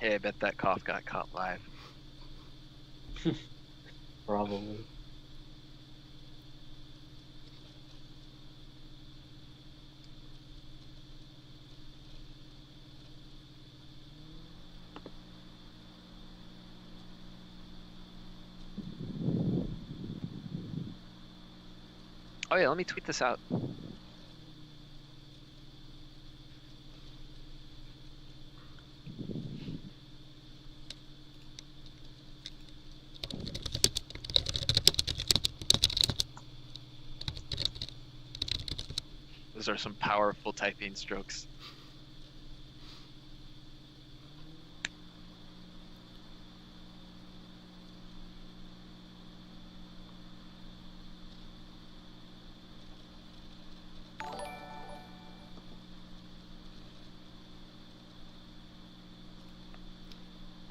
Hey, I bet that cough got caught live. Probably. Oh yeah, let me tweet this out. Those are some powerful typing strokes.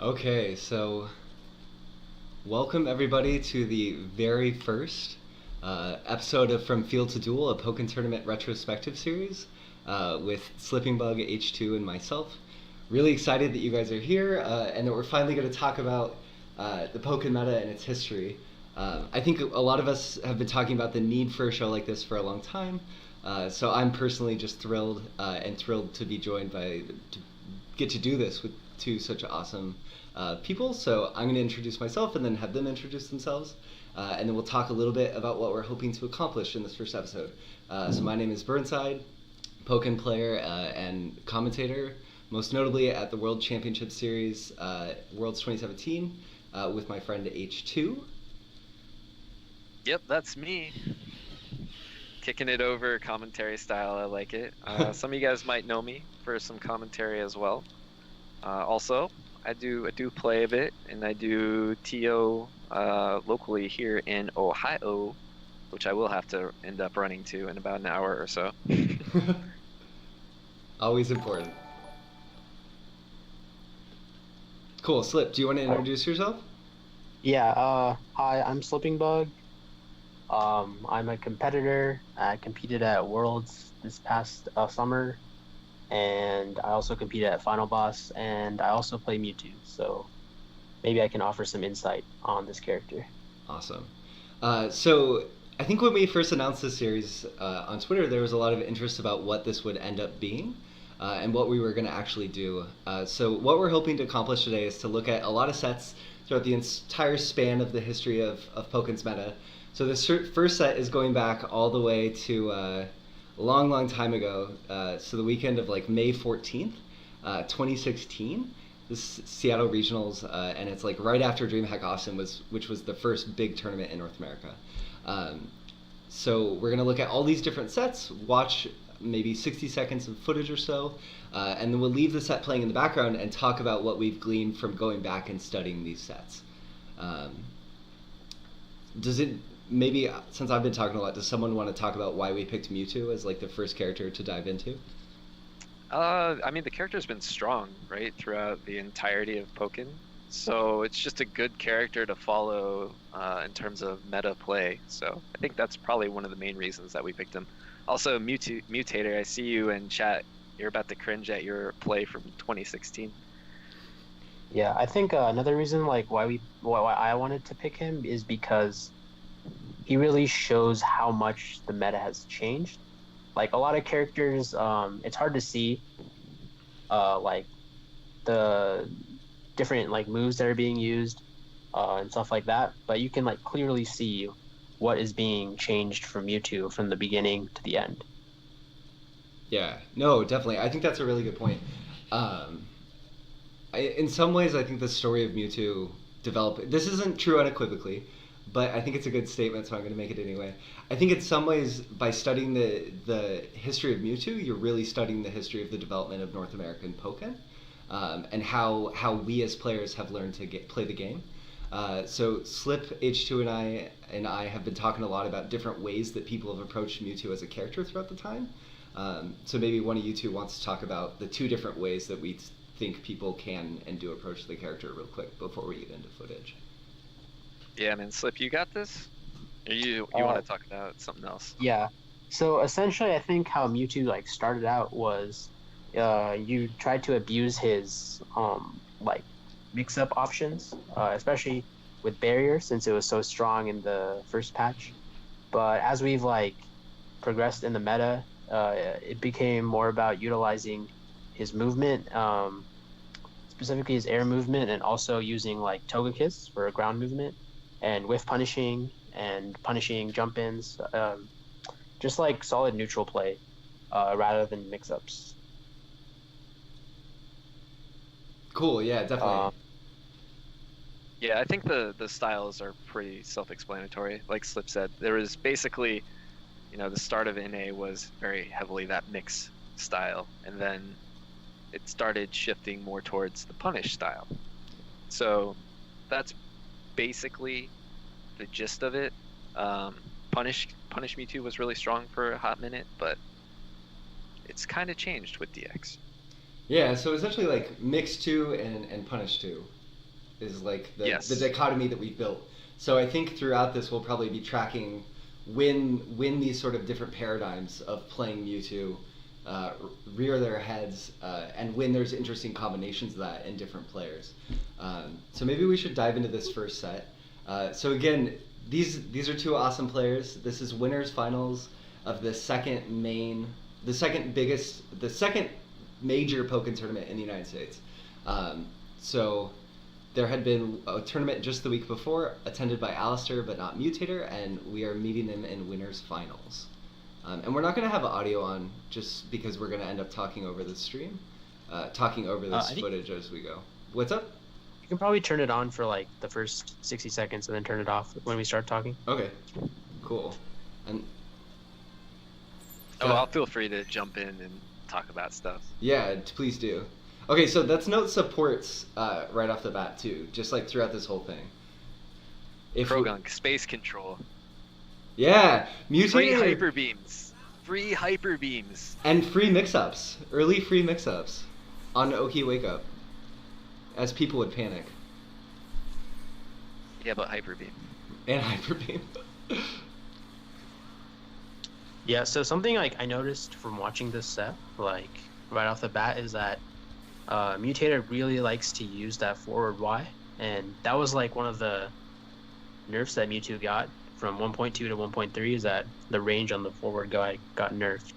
Okay, so welcome everybody to the very first episode of From Field to Duel, a Pokken Tournament retrospective series with Slipping Bug, H2, and myself. Really excited that you guys are here and that we're finally going to talk about the Pokken meta and its history. I think a lot of us have been talking about the need for a show like this for a long time, so I'm personally just thrilled to be joined to get to do this with two such awesome people. So I'm going to introduce myself and then have them introduce themselves. And then we'll talk a little bit about what we're hoping to accomplish in this first episode. So my name is Burnside, Pokken player and commentator, most notably at the World Championship Series, Worlds 2017, with my friend H2. Yep, that's me. Kicking it over commentary style, I like it. Some of you guys might know me for some commentary as well. Also, I do play a bit, and I do TO locally here in Ohio, which I will have to end up running to in about an hour or so. Always important. Cool. Slip, do you want to introduce yourself? Yeah, hi, I'm Slipping Bug. I'm a competitor. I competed at Worlds this past summer, and I also competed at Final Boss, and I also play Mewtwo, so maybe I can offer some insight on this character. Awesome. So I think when we first announced this series on Twitter, there was a lot of interest about what this would end up being and what we were going to actually do. So what we're hoping to accomplish today is to look at a lot of sets throughout the entire span of the history of Pokken's meta. So this first set is going back all the way to a long time ago. So the weekend of like May 14th, 2016. This Seattle Regionals, and it's like right after DreamHack Austin which was the first big tournament in North America. So we're gonna look at all these different sets, watch maybe 60 seconds of footage or so, and then we'll leave the set playing in the background and talk about what we've gleaned from going back and studying these sets. Maybe since I've been talking a lot, does someone want to talk about why we picked Mewtwo as like the first character to dive into? I mean, the character's been strong, right, throughout the entirety of Pokken. So it's just a good character to follow in terms of meta play. So I think that's probably one of the main reasons that we picked him. Also, Mutator, I see you in chat. You're about to cringe at your play from 2016. Yeah, I think another reason like why I wanted to pick him is because he really shows how much the meta has changed. Like a lot of characters, it's hard to see like the different like moves that are being used and stuff like that, but you can like clearly see what is being changed from Mewtwo from the beginning to the end. Yeah, no, definitely. I think that's a really good point. In some ways, I think the story of Mewtwo developed. This isn't true unequivocally, but I think it's a good statement, so I'm going to make it anyway. I think in some ways, by studying the history of Mewtwo, you're really studying the history of the development of North American Pokken, and how we as players have learned to play the game. So Slip, H2, and I have been talking a lot about different ways that people have approached Mewtwo as a character throughout the time. So maybe one of you two wants to talk about the two different ways that we think people can and do approach the character real quick before we get into footage. Yeah, man, Slip, you got this? Or you want to talk about something else? Yeah. So essentially, I think how Mewtwo like started out was, you tried to abuse his like mix-up options, especially with barrier since it was so strong in the first patch. But as we've like progressed in the meta, it became more about utilizing his movement, specifically his air movement, and also using like Togekiss for ground movement, and whiff punishing and punishing jump-ins, just like solid neutral play, rather than mix-ups. Cool. Yeah, definitely. Yeah, I think the styles are pretty self-explanatory. Like Slip said, there was basically, the start of NA was very heavily that mix style, and then it started shifting more towards the punish style. So that's basically the gist of it. Punish Mewtwo was really strong for a hot minute, but it's kind of changed with DX. Yeah, so essentially like Mix 2 and Punish 2 is like the dichotomy that we've built. So I think throughout this we'll probably be tracking when these sort of different paradigms of playing Mewtwo rear their heads, and when there's interesting combinations of that in different players. So maybe we should dive into this first set. So again, these are two awesome players. This is winners finals of the second major Pokken tournament in the United States. So there had been a tournament just the week before, attended by Alistair but not Mutator, and we are meeting them in winners finals. And we're not going to have audio on just because we're going to end up talking over the stream, talking over this footage as we go. What's up? You can probably turn it on for like the first 60 seconds and then turn it off when we start talking. Okay, cool. And I'll feel free to jump in and talk about stuff. Yeah, please do. Okay, so that's note supports right off the bat too, just like throughout this whole thing. Krogunk, space control. Yeah, Mewtwo. Free hyper beams. And free mix-ups. Early free mix-ups on Oki Wake Up. As people would panic. Yeah, but hyper beam. And hyper beam. Yeah, so something like I noticed from watching this set, like right off the bat, is that Mutator really likes to use that forward Y, and that was like one of the nerfs that Mewtwo got from 1.2 to 1.3, is that the range on the forward guy got nerfed.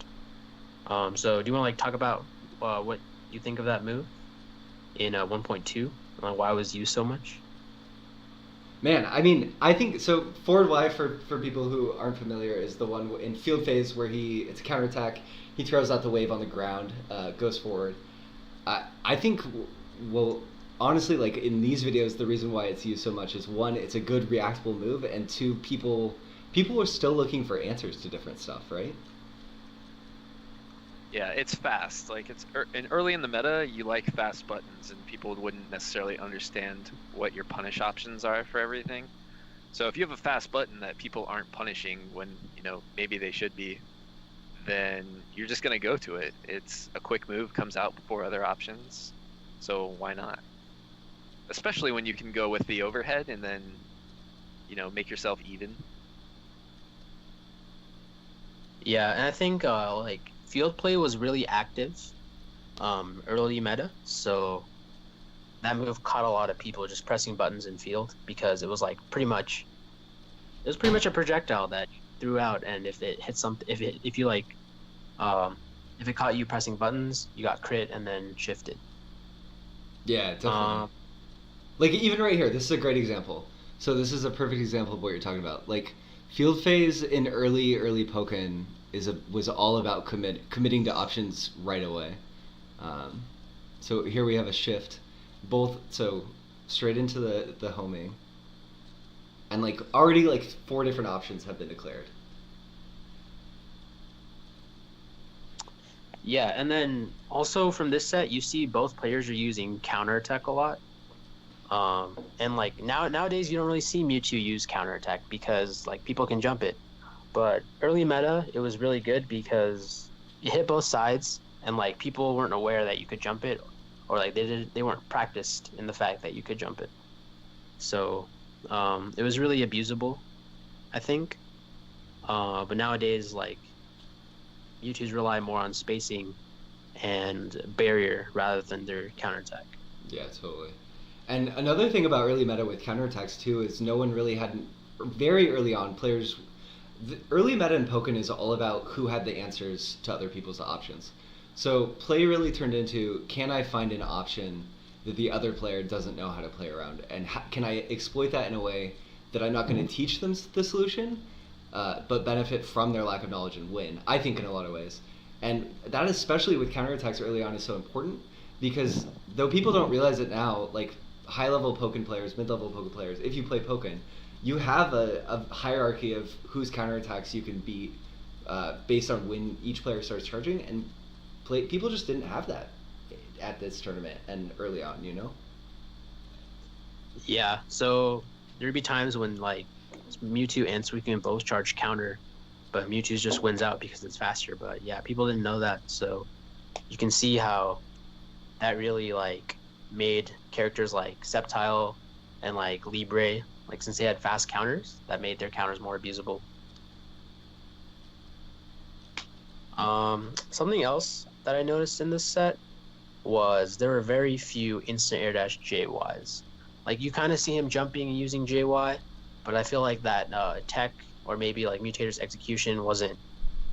So do you want to like talk about what you think of that move in 1.2, why it was used so much? Man, I mean, I think so. Forward Y, for people who aren't familiar, is the one in field phase where it's a counterattack. He throws out the wave on the ground, goes forward. I think, well, honestly, like in these videos, the reason why it's used so much is one, it's a good reactable move, and two, people are still looking for answers to different stuff, right? Yeah, it's fast. Like early in the meta, you like fast buttons, and people wouldn't necessarily understand what your punish options are for everything. So if you have a fast button that people aren't punishing when maybe they should be, then you're just gonna go to it. It's a quick move, comes out before other options, so why not? Especially when you can go with the overhead and then make yourself even. Yeah, and I think like field play was really active early meta, so that move caught a lot of people just pressing buttons in field, because it was like pretty much a projectile that you threw out, and if it hit something, if it caught you pressing buttons, you got crit and then shifted. Yeah, definitely. Like even right here, this is a great example. So this is a perfect example of what you're talking about. Like field phase in early Pokken was all about committing to options right away. So here we have a shift, so straight into the homing, and like already like 4 different options have been declared. Yeah, and then also from this set, you see both players are using counterattack a lot. And like nowadays you don't really see Mewtwo use counterattack because like people can jump it. But early meta, it was really good because you hit both sides, and like people weren't aware that you could jump it, or like they weren't practiced in the fact that you could jump it. So it was really abusable, I think. But nowadays, like Mewtwo's rely more on spacing and barrier rather than their counterattack. Yeah, totally. And another thing about early meta with counterattacks too is no one really had very early on players. The early meta in Pokken is all about who had the answers to other people's options. So play really turned into, can I find an option that the other player doesn't know how to play around, and can I exploit that in a way that I'm not going to teach them the solution, but benefit from their lack of knowledge and win. I think in a lot of ways, and that especially with counterattacks early on is so important because though people don't realize it now, like high level Pokken players, mid level Pokken players, if you play Pokken, you have a hierarchy of whose counterattacks you can beat based on when each player starts charging, and people just didn't have that at this tournament and early on, you know? Yeah, so there'd be times when like Mewtwo and Suicune both charge counter, but Mewtwo just wins out because it's faster. But yeah, people didn't know that, so you can see how that really like made characters like Sceptile and like Libre, like since they had fast counters, that made their counters more abusable. Something else that I noticed in this set was there were very few instant air dash JYs. Like you kind of see him jumping and using JY, but I feel like that tech or maybe like Mutator's execution wasn't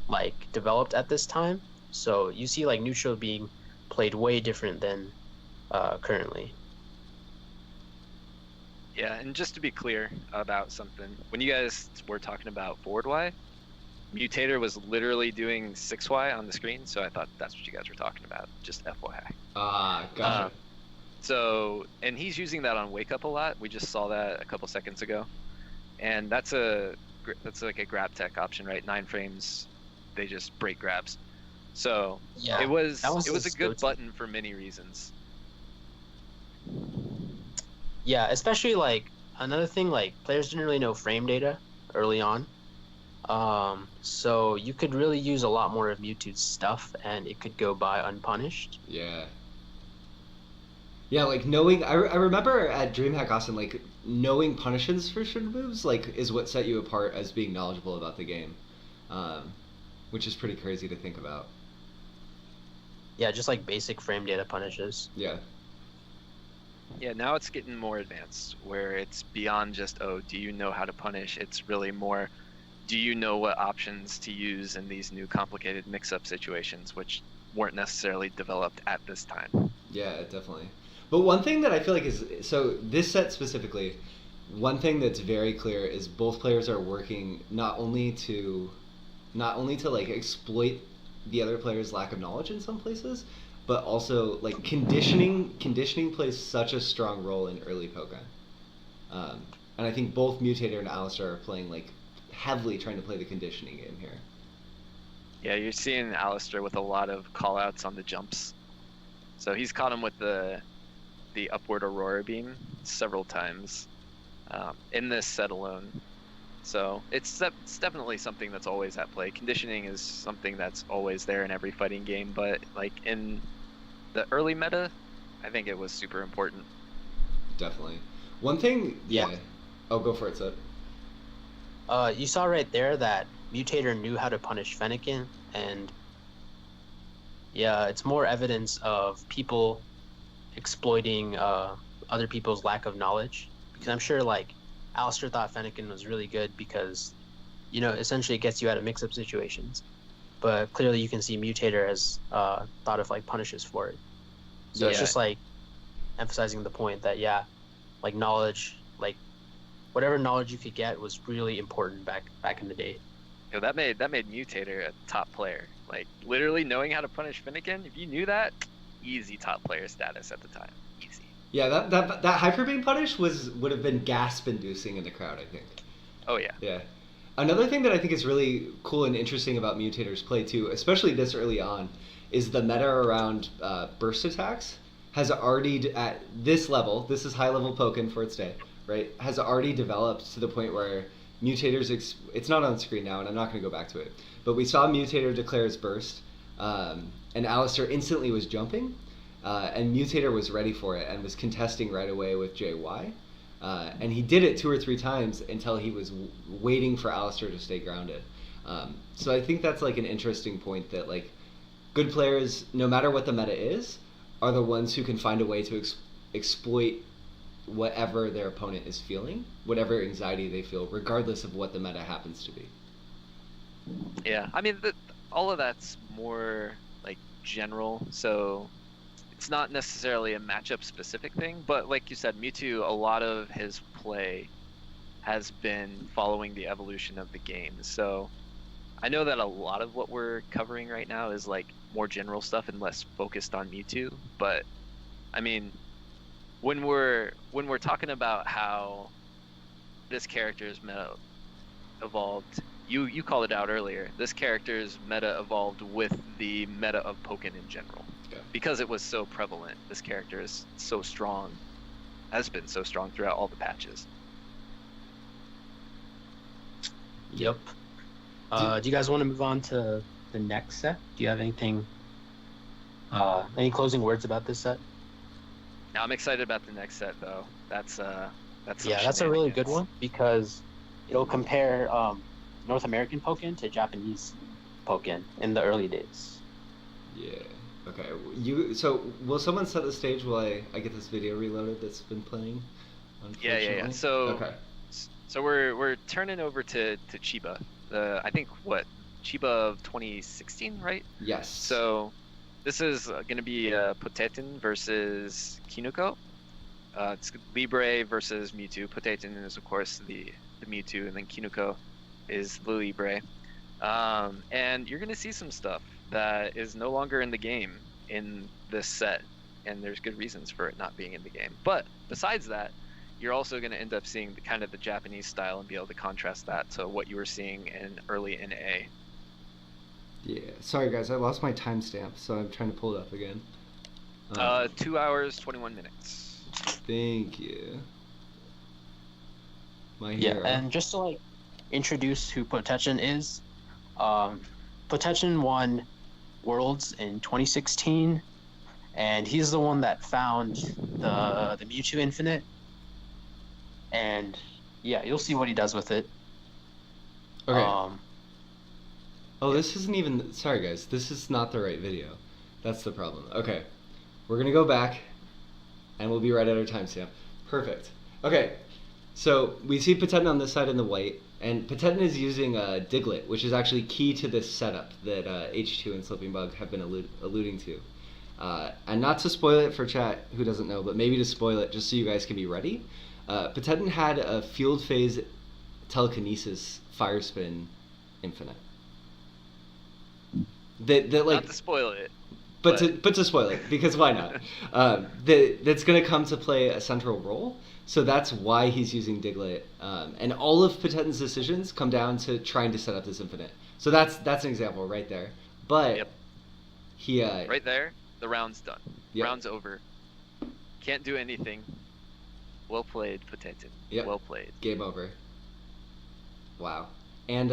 like developed at this time. So you see like neutral being played way different than currently. Yeah, and just to be clear about something, when you guys were talking about forward Y, Mutator was literally doing 6Y on the screen, so I thought that's what you guys were talking about, just FYI. Gotcha. So, and he's using that on Wake Up a lot. We just saw that a couple seconds ago. And that's like a grab tech option, right? 9 frames, they just break grabs. So Yeah, it was his a good go-to. button for many reasons. Yeah, especially like another thing, like players didn't really know frame data early on. So you could really use a lot more of Mewtwo's stuff and it could go by unpunished. Yeah. Yeah, like knowing, I remember at DreamHack Austin, like knowing punishes for certain moves, like is what set you apart as being knowledgeable about the game, which is pretty crazy to think about. Yeah, just like basic frame data punishes. Yeah. Yeah, now it's getting more advanced, where it's beyond just, oh, do you know how to punish? It's really more, do you know what options to use in these new complicated mix-up situations, which weren't necessarily developed at this time. Yeah, definitely. But one thing that I feel like is, so this set specifically, one thing that's very clear is both players are working not only to like exploit the other player's lack of knowledge in some places, but also like conditioning plays such a strong role in early Pokemon. And I think both Mutator and Alistar are playing like heavily trying to play the conditioning game here. Yeah, you're seeing Alistair with a lot of call-outs on the jumps. So he's caught him with the upward Aurora Beam several times in this set alone. So it's definitely something that's always at play. Conditioning is something that's always there in every fighting game, but like in the early meta, I think it was super important. Definitely. One thing, Yeah. Oh, go for it, Seth. You saw right there that Mutator knew how to punish Fennekin, and yeah, it's more evidence of people exploiting other people's lack of knowledge. Because I'm sure like Alistair thought Fennekin was really good because, you know, essentially it gets you out of mix-up situations. But clearly you can see Mutator has thought of like punishes for it. So it's Yeah. just like emphasizing the point that yeah, like knowledge, like whatever knowledge you could get was really important back in the day. You know, that made Mutator a top player. Like literally knowing how to punish Fennekin, if you knew that, easy top player status at the time. Easy. Yeah, that Hyper Beam punish would have been gasp inducing in the crowd, I think. Oh yeah. Yeah. Another thing that I think is really cool and interesting about Mutator's play too, especially this early on, is the meta around burst attacks has already, at this level, this is high level Pokken for its day, right, has already developed to the point where Mutator's, it's not on screen now and I'm not going to go back to it, but we saw Mutator declare his burst, and Alistair instantly was jumping, and Mutator was ready for it and was contesting right away with JY. And he did it 2 or 3 times until he was waiting for Alistair to stay grounded. So I think that's like an interesting point that like good players, no matter what the meta is, are the ones who can find a way to exploit whatever their opponent is feeling, whatever anxiety they feel, regardless of what the meta happens to be. Yeah, I mean, all of that's more like general, so it's not necessarily a matchup specific thing, but like you said, Mewtwo, a lot of his play has been following the evolution of the game. So I know that a lot of what we're covering right now is like more general stuff and less focused on Mewtwo, but I mean, when we're talking about how this character's meta evolved, you called it out earlier. This character's meta evolved with the meta of Pokken in general. Yeah. Because it was so prevalent. This character is so strong, has been so strong throughout all the patches. Yep. Do you guys want to move on to the next set? Do you have anything, any closing words about this set? Now I'm excited about the next set though. That's some That's a really good shenanigans. one because it'll compare North American Pokken to Japanese Pokken in the early days. Yeah. Okay. So will someone set the stage while I get this video reloaded that's been playing? Yeah. So okay. So we're turning over to Chiba. I think Chiba of 2016, right? Yes. So this is going to be Potaten versus Kinuko. It's Libre versus Mewtwo. Potaten is of course the Mewtwo, and then Kinuko is the Libre. And you're going to see some stuff that is no longer in the game in this set, and there's good reasons for it not being in the game. But besides that, you're also going to end up seeing the Japanese style and be able to contrast that to what you were seeing in early NA. Yeah. Sorry guys, I lost my timestamp, so I'm trying to pull it up again. 2 hours 21 minutes. Thank you. My Yeah, hero. and just to like introduce who Potaten is, Potaten won Worlds in 2016, and he's the one that found the Mewtwo Infinite. And yeah, you'll see what he does with it. Okay. Oh, this isn't even... Sorry, guys. This is not the right video. That's the problem. Okay. We're going to go back, and we'll be right at our timestamp. Perfect. Okay. So, we see Potaten on this side in the white, and Potaten is using Diglett, which is actually key to this setup that H2 and Slipping Bug have been alluding to. And not to spoil it for chat, who doesn't know, but maybe to spoil it just so you guys can be ready. Potaten had a Field Phase Telekinesis Fire Spin Infinite. That like Not to spoil it. but to spoil it, because why not? That's going to come to play a central role, so that's why he's using Diglett. And all of Potaten's decisions come down to trying to set up this Infinite. So that's an example right there. But Yep. he Right there, the round's done. Yep. Round's over. Can't do anything. Well played, Potaten. Yep. Well played. game over. Wow. And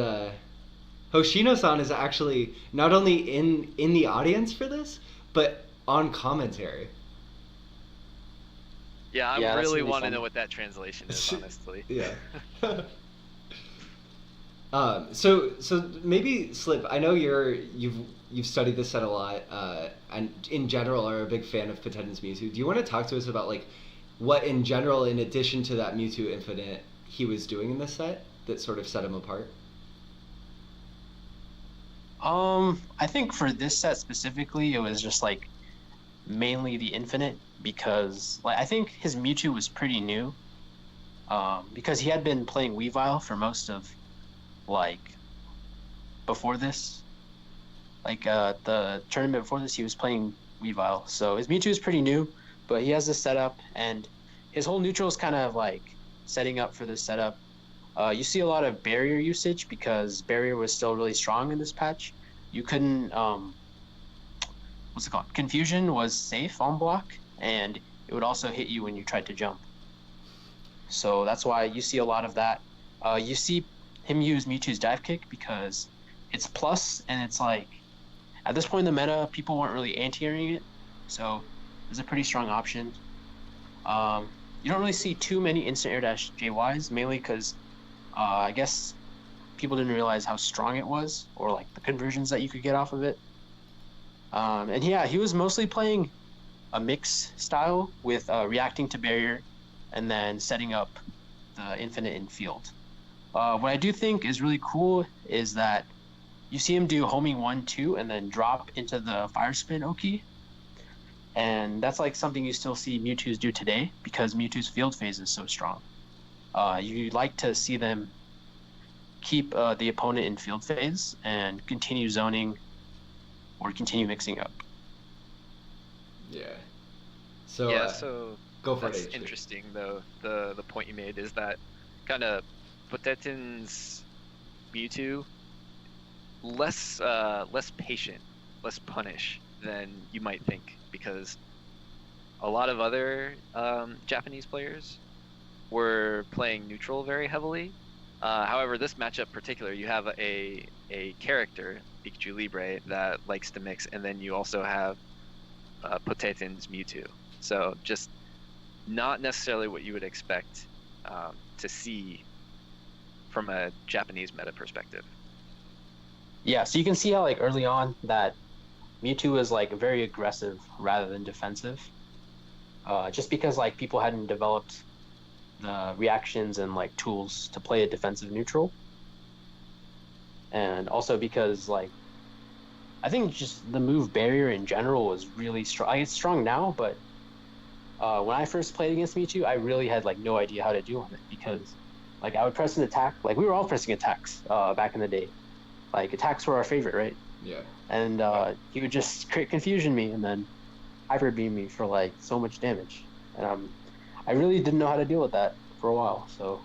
Hoshino-san is actually not only in the audience for this, but on commentary. Yeah, I Yeah, that's really really want to fun. know what that translation is, honestly. Yeah. So maybe Slip. I know you've studied this set a lot, and in general are a big fan of Potaten's Mewtwo. Do you want to talk to us about like what in general, in addition to that Mewtwo Infinite, he was doing in this set that sort of set him apart? I think for this set specifically, it was just like mainly the Infinite, because like I think his Mewtwo was pretty new, because he had been playing Weavile for most of like before this, like the tournament before this, he was playing Weavile, so his Mewtwo is pretty new, but he has this setup, and his whole neutral is kind of like setting up for this setup. You see a lot of barrier usage because barrier was still really strong in this patch. You couldn't, what's it called? Confusion was safe on block, and it would also hit you when you tried to jump. So that's why you see a lot of that. You see him use Mewtwo's dive kick because it's plus, and it's like, at this point in the meta, people weren't really anti-airing it, so it's a pretty strong option. You don't really see too many instant air dash JYs, mainly because I guess people didn't realize how strong it was, or like the conversions that you could get off of it. And yeah, he was mostly playing a mix style with reacting to barrier and then setting up the infinite in field. What I do think is really cool is that you see him do homing 1-2 and then drop into the fire spin Oki. And that's like something you still see Mewtwo's do today because Mewtwo's field phase is so strong. You like to see them keep the opponent in field phase and continue zoning or continue mixing up. Yeah. So Yeah, so go for that's it. interesting though. The point you made is that kind of Potetin's Mewtwo less patient, less punish than you might think, because a lot of other Japanese players were playing neutral very heavily. However, this matchup particular, you have a character, Pikachu Libre, that likes to mix, and then you also have Potetin's Mewtwo. So just not necessarily what you would expect to see from a Japanese meta perspective. Yeah, so you can see how like early on that Mewtwo is like very aggressive rather than defensive. Just because like people hadn't developed the reactions and like tools to play a defensive neutral. And also because like I think just the move barrier in general was really strong. It's strong now, but when I first played against Mewtwo, I really had like no idea how to deal with it because like I would press an attack, like we were all pressing attacks back in the day. Like attacks were our favorite, right? Yeah. And he would just create confusion me and then hyper beam me for like so much damage. And I really didn't know how to deal with that for a while. So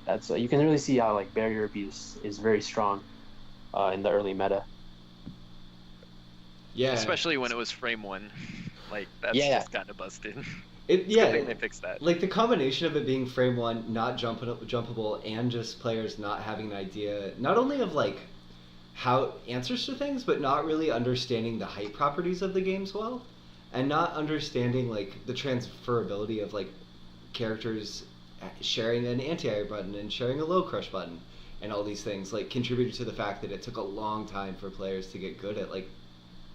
that's you can really see how like barrier abuse is very strong in the early meta. Yeah. Especially when it was frame 1. Like that's just kind of busted. Good thing they fixed that. Like the combination of it being frame 1, not jumpable, and just players not having an idea, not only of like how answers to things, but not really understanding the height properties of the games well, and not understanding like the transferability of like characters sharing an anti-air button and sharing a low crush button, and all these things like contributed to the fact that it took a long time for players to get good at like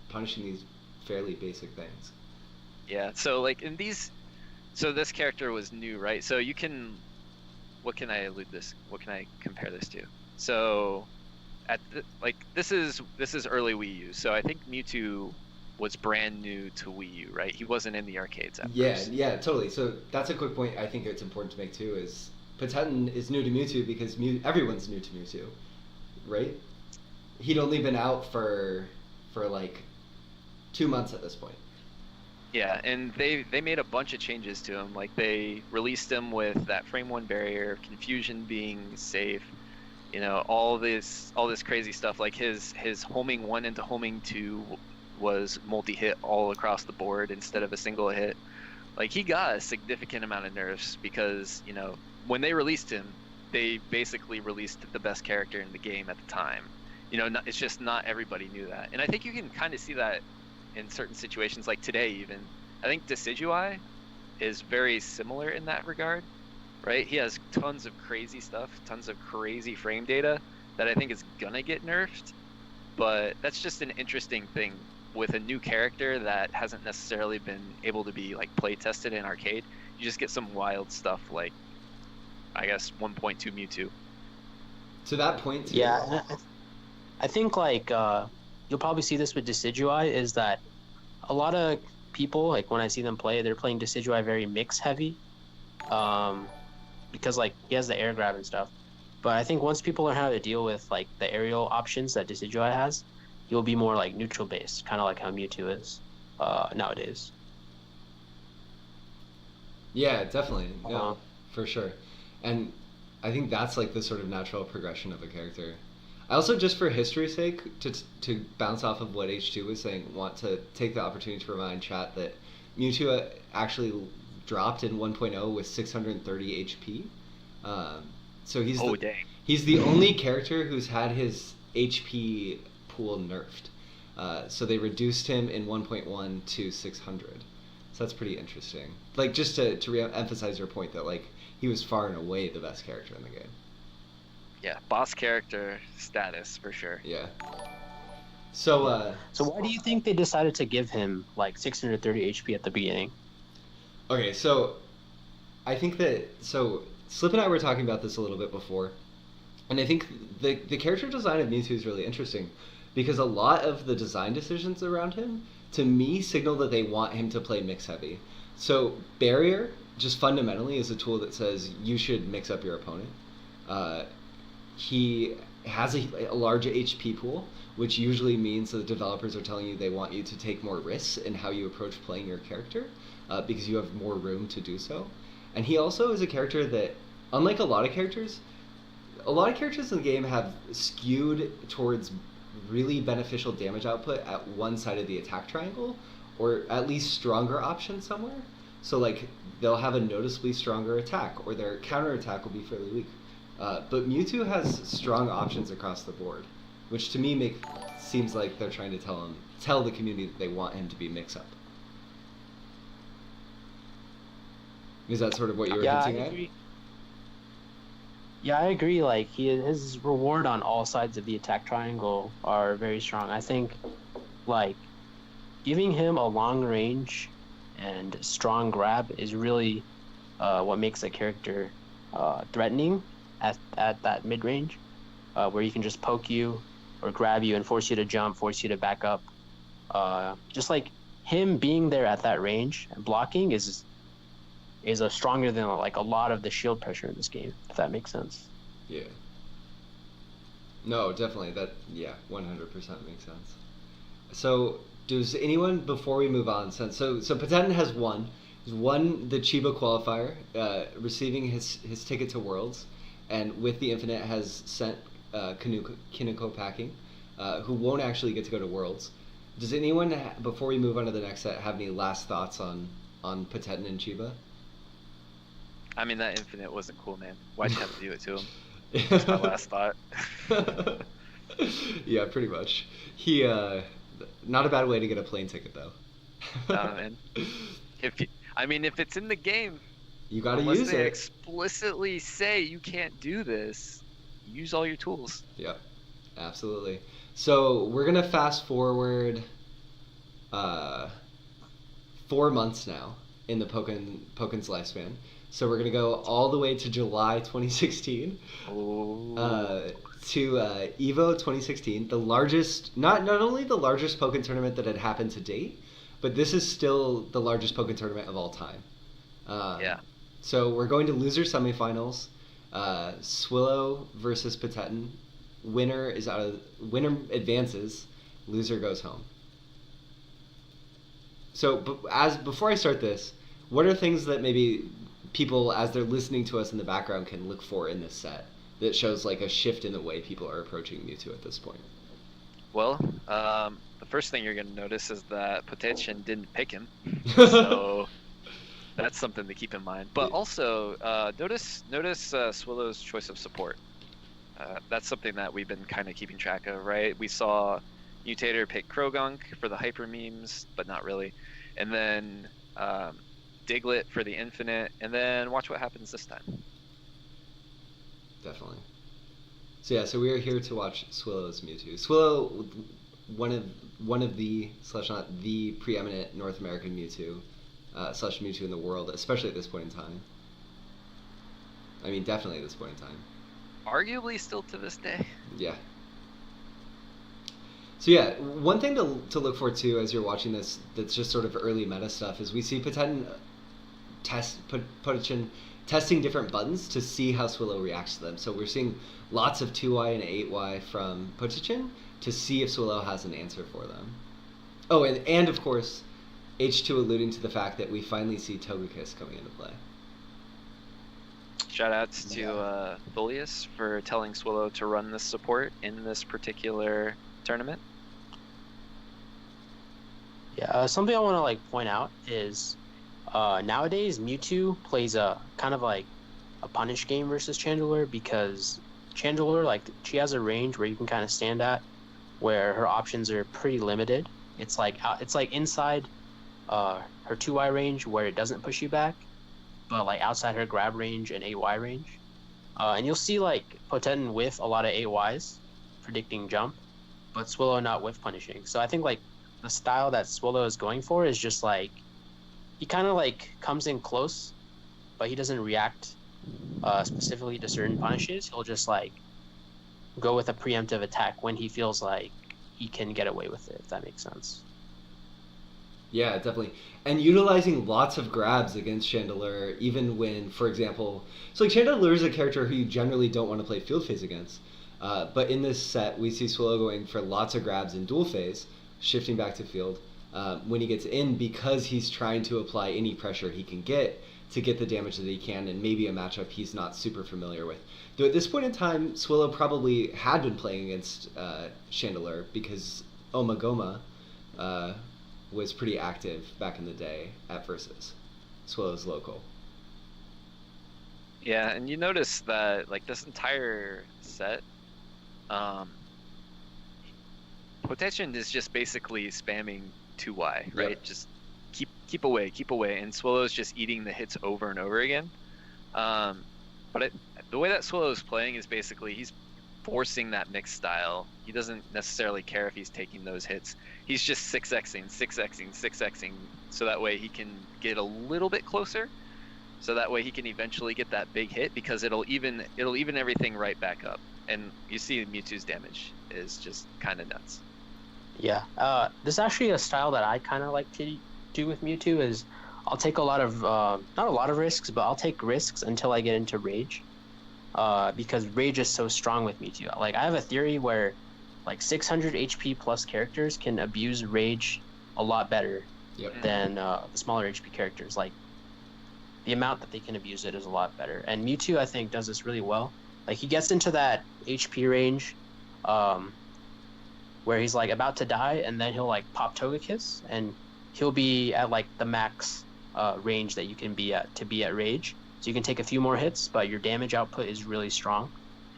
punishing these fairly basic things. Yeah, so like in these, so this character was new, right? So you can, what can I compare this to? So this is early Wii U. So I think Mewtwo was brand new to Wii U, right? He wasn't in the arcades at first. Yeah, totally. So that's a quick point I think it's important to make too, is Potetin is new to Mewtwo because everyone's new to Mewtwo, right? He'd only been out for like 2 months at this point. Yeah, and they made a bunch of changes to him. Like they released him with that frame 1 barrier, confusion being safe, you know, all this crazy stuff. Like his homing 1 into homing 2 was multi-hit all across the board instead of a single hit. Like he got a significant amount of nerfs because, you know, when they released him, they basically released the best character in the game at the time. You know, it's just not everybody knew that. And I think you can kind of see that in certain situations, like today even. I think Decidueye is very similar in that regard, right? He has tons of crazy stuff, tons of crazy frame data that I think is gonna get nerfed, but that's just an interesting thing with a new character that hasn't necessarily been able to be like play tested in arcade. You just get some wild stuff like, I guess, 1.2 Mewtwo. To that point too. Yeah, I think like you'll probably see this with Decidueye is that a lot of people, like when I see them play, they're playing Decidueye very mix heavy, because like he has the air grab and stuff. But I think once people learn how to deal with like the aerial options that Decidueye has, you'll be more like neutral based, kind of like how Mewtwo is nowadays. Yeah, definitely. No, for sure. And I think that's like the sort of natural progression of a character. I also, just for history's sake, to bounce off of what H2 was saying, want to take the opportunity to remind chat that Mewtwo actually dropped in 1.0 with 630 HP. So he's the only character who's had his HP pool nerfed. So they reduced him in 1.1 to 600. So that's pretty interesting. Like, just to emphasize your point that like he was far and away the best character in the game. Yeah, boss character status for sure. Yeah. So, So why do you think they decided to give him like 630 HP at the beginning? okay, so I think Slip and I were talking about this a little bit before, and I think the character design of Mewtwo is really interesting because a lot of the design decisions around him, to me, signal that they want him to play mix heavy. So Barrier, just fundamentally, is a tool that says you should mix up your opponent. He has a large HP pool, which usually means that the developers are telling you they want you to take more risks in how you approach playing your character, because you have more room to do so. And he also is a character that, unlike a lot of characters in the game have skewed towards really beneficial damage output at one side of the attack triangle, or at least stronger option somewhere. So like they'll have a noticeably stronger attack, or their counter attack will be fairly weak. But Mewtwo has strong options across the board, which to me seems like they're trying to tell the community that they want him to be mix-up. Is that sort of what you were hinting at? Yeah, I agree. Like his reward on all sides of the attack triangle are very strong. I think, like, giving him a long range and strong grab is really what makes a character threatening at that mid range, where he can just poke you or grab you and force you to jump, force you to back up. Just like him being there at that range and blocking is a stronger than like a lot of the shield pressure in this game, if that makes sense. Yeah. No, definitely. 100% makes sense. So, does anyone, before we move on, so Patenten has won. He's won the Chiba qualifier, receiving his ticket to Worlds, and with the Infinite has sent Kineko packing, who won't actually get to go to Worlds. Does anyone, before we move on to the next set, have any last thoughts on Patenten and Chiba? I mean, that Infinite wasn't cool, man. Why'd you have to do it to him? That's my last thought. Yeah, pretty much. He, not a bad way to get a plane ticket, though. Nah, man. If it's in the game, you gotta use it. Unless they explicitly say you can't do this, use all your tools. Yep, absolutely. So we're gonna fast forward 4 months now in the Pokémon's lifespan. So we're gonna go all the way to July 2016, to Evo 2016, the largest, not only the largest Pokken tournament that had happened to date, but this is still the largest Pokken tournament of all time. Yeah. So we're going to loser semifinals, Swillow versus Patenten. Winner advances, loser goes home. So, before I start this, what are things that maybe people, as they're listening to us in the background, can look for in this set that shows like a shift in the way people are approaching Mewtwo at this point? Well, the first thing you're going to notice is that Potation didn't pick him, so that's something to keep in mind. But also, notice Swillow's choice of support. That's something that we've been kind of keeping track of, right? We saw Mutator pick Krogunk for the hyper memes, but not really. And then Diglett for the Infinite, and then watch what happens this time. Definitely. So we are here to watch Swillow's Mewtwo. Swillow, one of the / not the preeminent North American Mewtwo / Mewtwo in the world, especially at this point in time. I mean, definitely at this point in time. Arguably still to this day. Yeah. So yeah, one thing to look for too as you're watching this that's just sort of early meta stuff is we see Patenten testing different buttons to see how Swillow reacts to them. So we're seeing lots of 2Y and 8Y from Patenten to see if Swillow has an answer for them. Oh, and of course, H2 alluding to the fact that we finally see Togekiss coming into play. Shoutouts to Thulius for telling Swillow to run this support in this particular tournament. Yeah, something I want to like point out is nowadays Mewtwo plays a kind of like a punish game versus Chandelure, because Chandelure, like, she has a range where you can kind of stand at where her options are pretty limited. It's like inside her 2Y range where it doesn't push you back, but like outside her grab range and 8Y range. And you'll see like Patenten with a lot of 8Ys predicting jump, but Swallow not whiff punishing. So I think like the style that Swallow is going for is just like he kind of like comes in close, but he doesn't react specifically to certain punishes. He'll just like go with a preemptive attack when he feels like he can get away with it, if that makes sense. Yeah, definitely. And utilizing lots of grabs against Chandelure, even when, for example, so like Chandelure is a character who you generally don't want to play field phase against. But in this set, we see Swallow going for lots of grabs in duel phase, shifting back to field when he gets in, because he's trying to apply any pressure he can get to get the damage that he can, and maybe a matchup he's not super familiar with. Though at this point in time, Swallow probably had been playing against Chandelure because Omagoma was pretty active back in the day at Versus. Swallow's local. Yeah, and you notice that like this entire set, Potation is just basically spamming 2Y, right? Yep. Just keep away, and Swallow's just eating the hits over and over again. But the way that Swallow is playing is basically he's forcing that mixed style. He doesn't necessarily care if he's taking those hits. He's just 6xing, so that way he can get a little bit closer. So that way he can eventually get that big hit, because it'll even everything right back up. And you see Mewtwo's damage is just kind of nuts. Yeah, this is actually a style that I kind of like to do with Mewtwo. Is I'll take a lot of not a lot of risks, but I'll take risks until I get into Rage, because Rage is so strong with Mewtwo. Like I have a theory where like 600 HP plus characters can abuse Rage a lot better than the smaller HP characters. Like the amount that they can abuse it is a lot better, and Mewtwo I think does this really well. Like he gets into that HP range, where he's like about to die, and then he'll like pop Togekiss, and he'll be at like the max range that you can be at to be at Rage. So you can take a few more hits, but your damage output is really strong.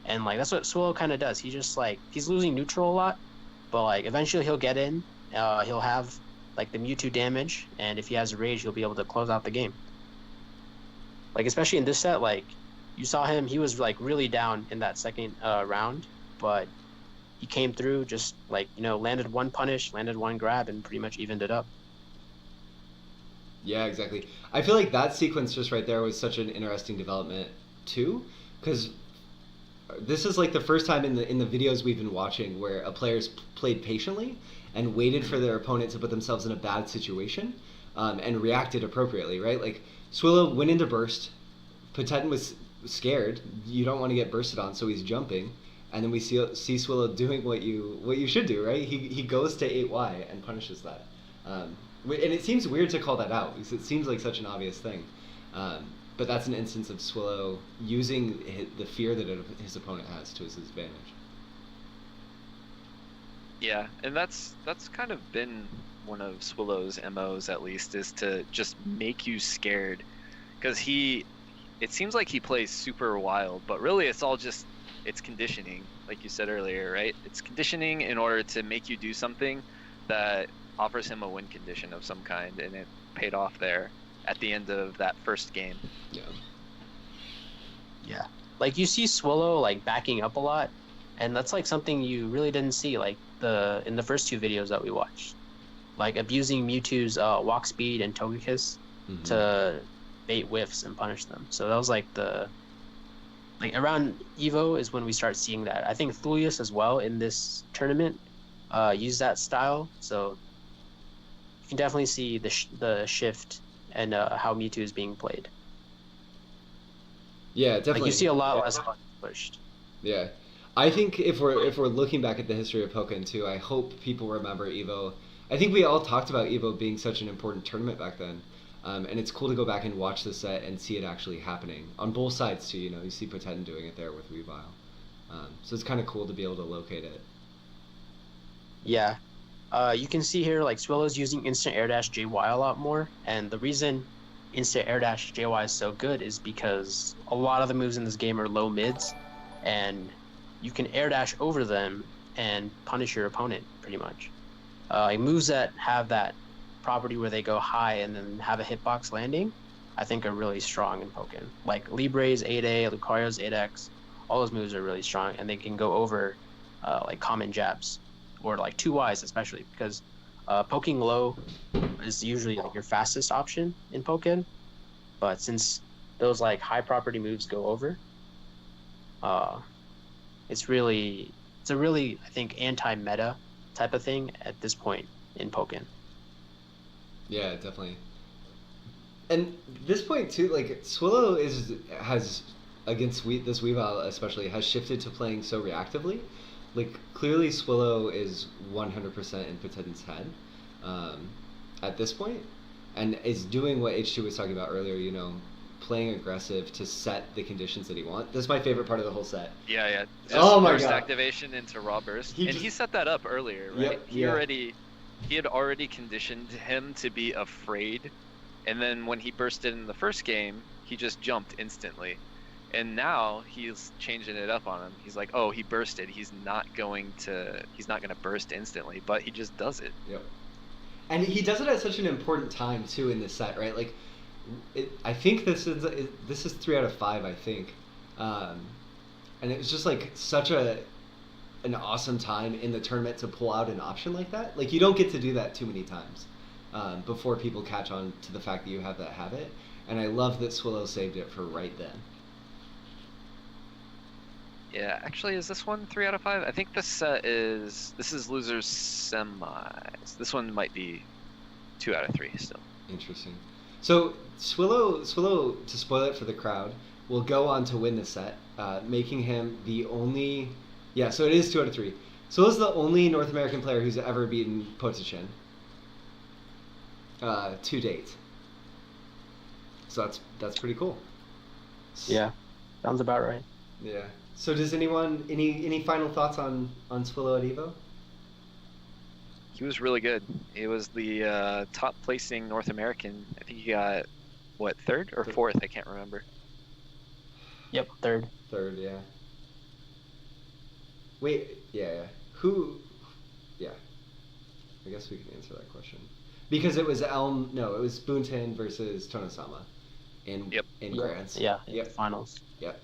And like that's what Swallow kind of does. He just like he's losing neutral a lot, but like eventually he'll get in. He'll have like the Mewtwo damage, and if he has a Rage, he'll be able to close out the game. Like especially in this set, like you saw him, he was like really down in that second round, but he came through, just like, you know, landed one punish, landed one grab, and pretty much evened it up. Yeah, exactly. I feel like that sequence just right there was such an interesting development too, because this is like the first time in the videos we've been watching where a player's played patiently and waited for their opponent to put themselves in a bad situation, and reacted appropriately, right? Like Swallow went into burst, Potetin was scared. You don't want to get bursted on, so he's jumping, and then we see Swallow doing what you should do, right? He goes to 8Y and punishes that. And it seems weird to call that out because it seems like such an obvious thing. But that's an instance of Swallow using the fear that his opponent has to his advantage. Yeah, and that's kind of been one of Swallow's MOs, at least, is to just make you scared, because it seems like he plays super wild, but really it's conditioning, like you said earlier, right? It's conditioning in order to make you do something that offers him a win condition of some kind, and it paid off there at the end of that first game. Yeah. Like you see Swallow like backing up a lot, and that's like something you really didn't see like in the first two videos that we watched. Like abusing Mewtwo's walk speed and Togekiss to bait whiffs and punish them. So that was like around Evo is when we start seeing that. I think Thulius as well in this tournament used that style. So you can definitely see the shift and how Mewtwo is being played. Yeah, definitely. Like you see a lot less pushed. Yeah. I think if we're looking back at the history of Pokken too, I hope people remember Evo. I think we all talked about Evo being such an important tournament back then. And it's cool to go back and watch the set and see it actually happening on both sides too. You know, you see Potetin doing it there with Weavile, so it's kind of cool to be able to locate it. Yeah, you can see here like Swallow's using instant air dash JY a lot more, and the reason instant air dash JY is so good is because a lot of the moves in this game are low mids, and you can air dash over them and punish your opponent pretty much. Like moves that have that property where they go high and then have a hitbox landing, I think are really strong in Pokken. Like Libre's 8A, Lucario's 8X, all those moves are really strong, and they can go over like common jabs. or like 2Ys especially, because poking low is usually like your fastest option in Pokken. But since those like high property moves go over, uh, it's a really I think anti-meta type of thing at this point in Pokken. Yeah, definitely. And this point too, like Swillow has against this Weavile especially has shifted to playing so reactively. Like clearly Swillow is 100% in Poten's head at this point, and is doing what H2 was talking about earlier. You know, playing aggressive to set the conditions that he wants. This is my favorite part of the whole set. Yeah. Oh my burst god! Activation into raw burst, He he set that up earlier, right? Yep, He had already conditioned him to be afraid, and then when he bursted in the first game, he just jumped instantly. And now he's changing it up on him. He's like, oh, he bursted. He's not going to burst instantly, but he just does it. Yep. And he does it at such an important time too in this set, right? Like, I think this is 3 out of 5, I think, and it was just like such an awesome time in the tournament to pull out an option like that. Like you don't get to do that too many times before people catch on to the fact that you have that habit. And I love that Swillow saved it for right then. Yeah, actually, is this one 3 out of 5? I think this is losers semis. This one might be 2 out of 3 still. Interesting. So Swillow, to spoil it for the crowd, will go on to win the set, making him the only. Yeah, so it is 2 out of 3. Swillow's the only North American player who's ever beaten Potachin to date. So that's pretty cool. Yeah, sounds about right. Yeah. So does anyone any final thoughts on Swillow at Evo? He was really good. He was the top placing North American. I think he got what, 3rd or 4th? I can't remember. Yep, 3rd. 3rd, yeah. Wait, yeah. Who? Yeah. I guess we can answer that question because it was it was Boonton versus Tonosama in Grands. Yeah. Yep. Finals. Yep.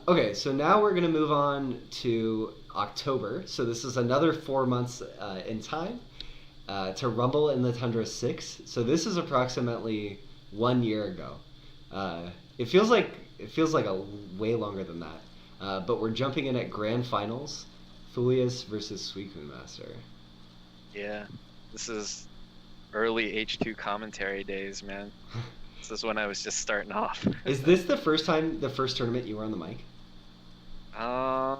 Okay, so now we're going to move on to October. So this is another 4 months in time to Rumble in the Tundra 6. So this is approximately 1 year ago. It feels like a way longer than that. But we're jumping in at Grand Finals, Thulius versus Suicune Master. Yeah, this is early H2 commentary days, man. This is when I was just starting off. Is this the first tournament you were on the mic? I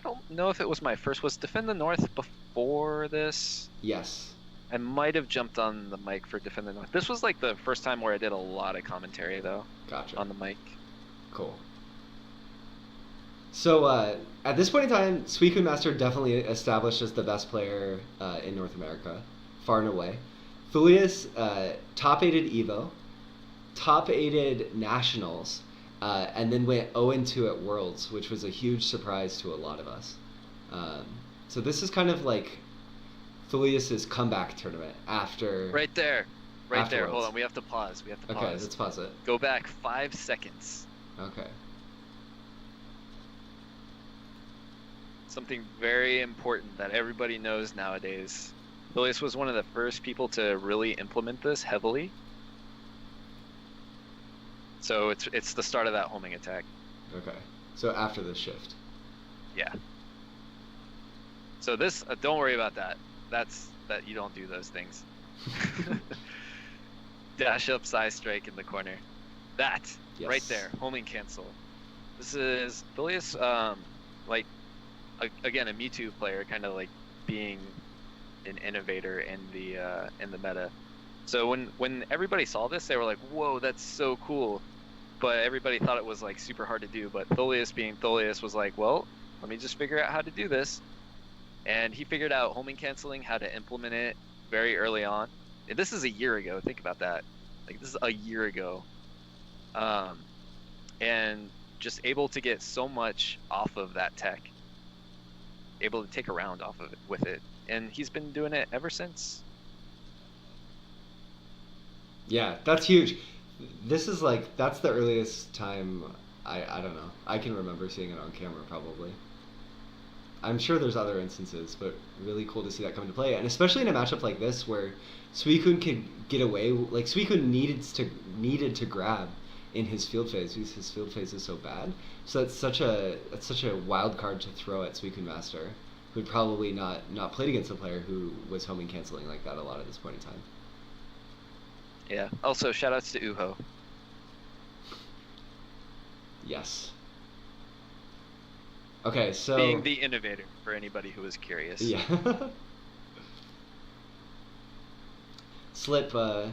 don't know if it was my first. Was Defend the North before this? Yes. I might have jumped on the mic for Defend the North. This was like the first time where I did a lot of commentary, though. Gotcha. On the mic. Cool. So at this point in time, Suicune Master definitely established as the best player in North America, far and away. Thulius top 8'd Evo, top 8'd Nationals, and then went 0-2 at Worlds, which was a huge surprise to a lot of us. So this is kind of like Thulius's comeback tournament after. Right there. Afterwards. Hold on, we have to pause. Okay, let's pause it. Go back 5 seconds. Okay. Something very important that everybody knows nowadays. Thulius was one of the first people to really implement this heavily. So it's the start of that homing attack. Okay. So after the shift. Yeah. So this, don't worry about that. That you don't do those things. Dash up, side strike in the corner. That Yes. right there, homing cancel. This is Thulius, again, a Mewtwo player, kind of like being an innovator in the meta. So when everybody saw this, they were like, "Whoa, that's so cool!" But everybody thought it was like super hard to do. But Thulius, being Thulius, was like, "Well, let me just figure out how to do this." And he figured out homing canceling, how to implement it very early on. And this is a year ago. Think about that. Like, this is a year ago. And just able to get so much off of that tech. Able to take a round off of it with it. And he's been doing it ever since. Yeah, that's huge. This is that's the earliest time I don't know. I can remember seeing it on camera probably. I'm sure there's other instances, but really cool to see that come into play, and especially in a matchup like this where Suicune can get away. Like Suicune needed to grab in his field phase because his field phase is so bad. So that's such a wild card to throw at Suicune Master, who'd probably not played against a player who was homing canceling like that a lot at this point in time. Yeah. Also, shoutouts to Uho. Yes. Okay, so Being the innovator for anybody who was curious. Yeah. Slip, what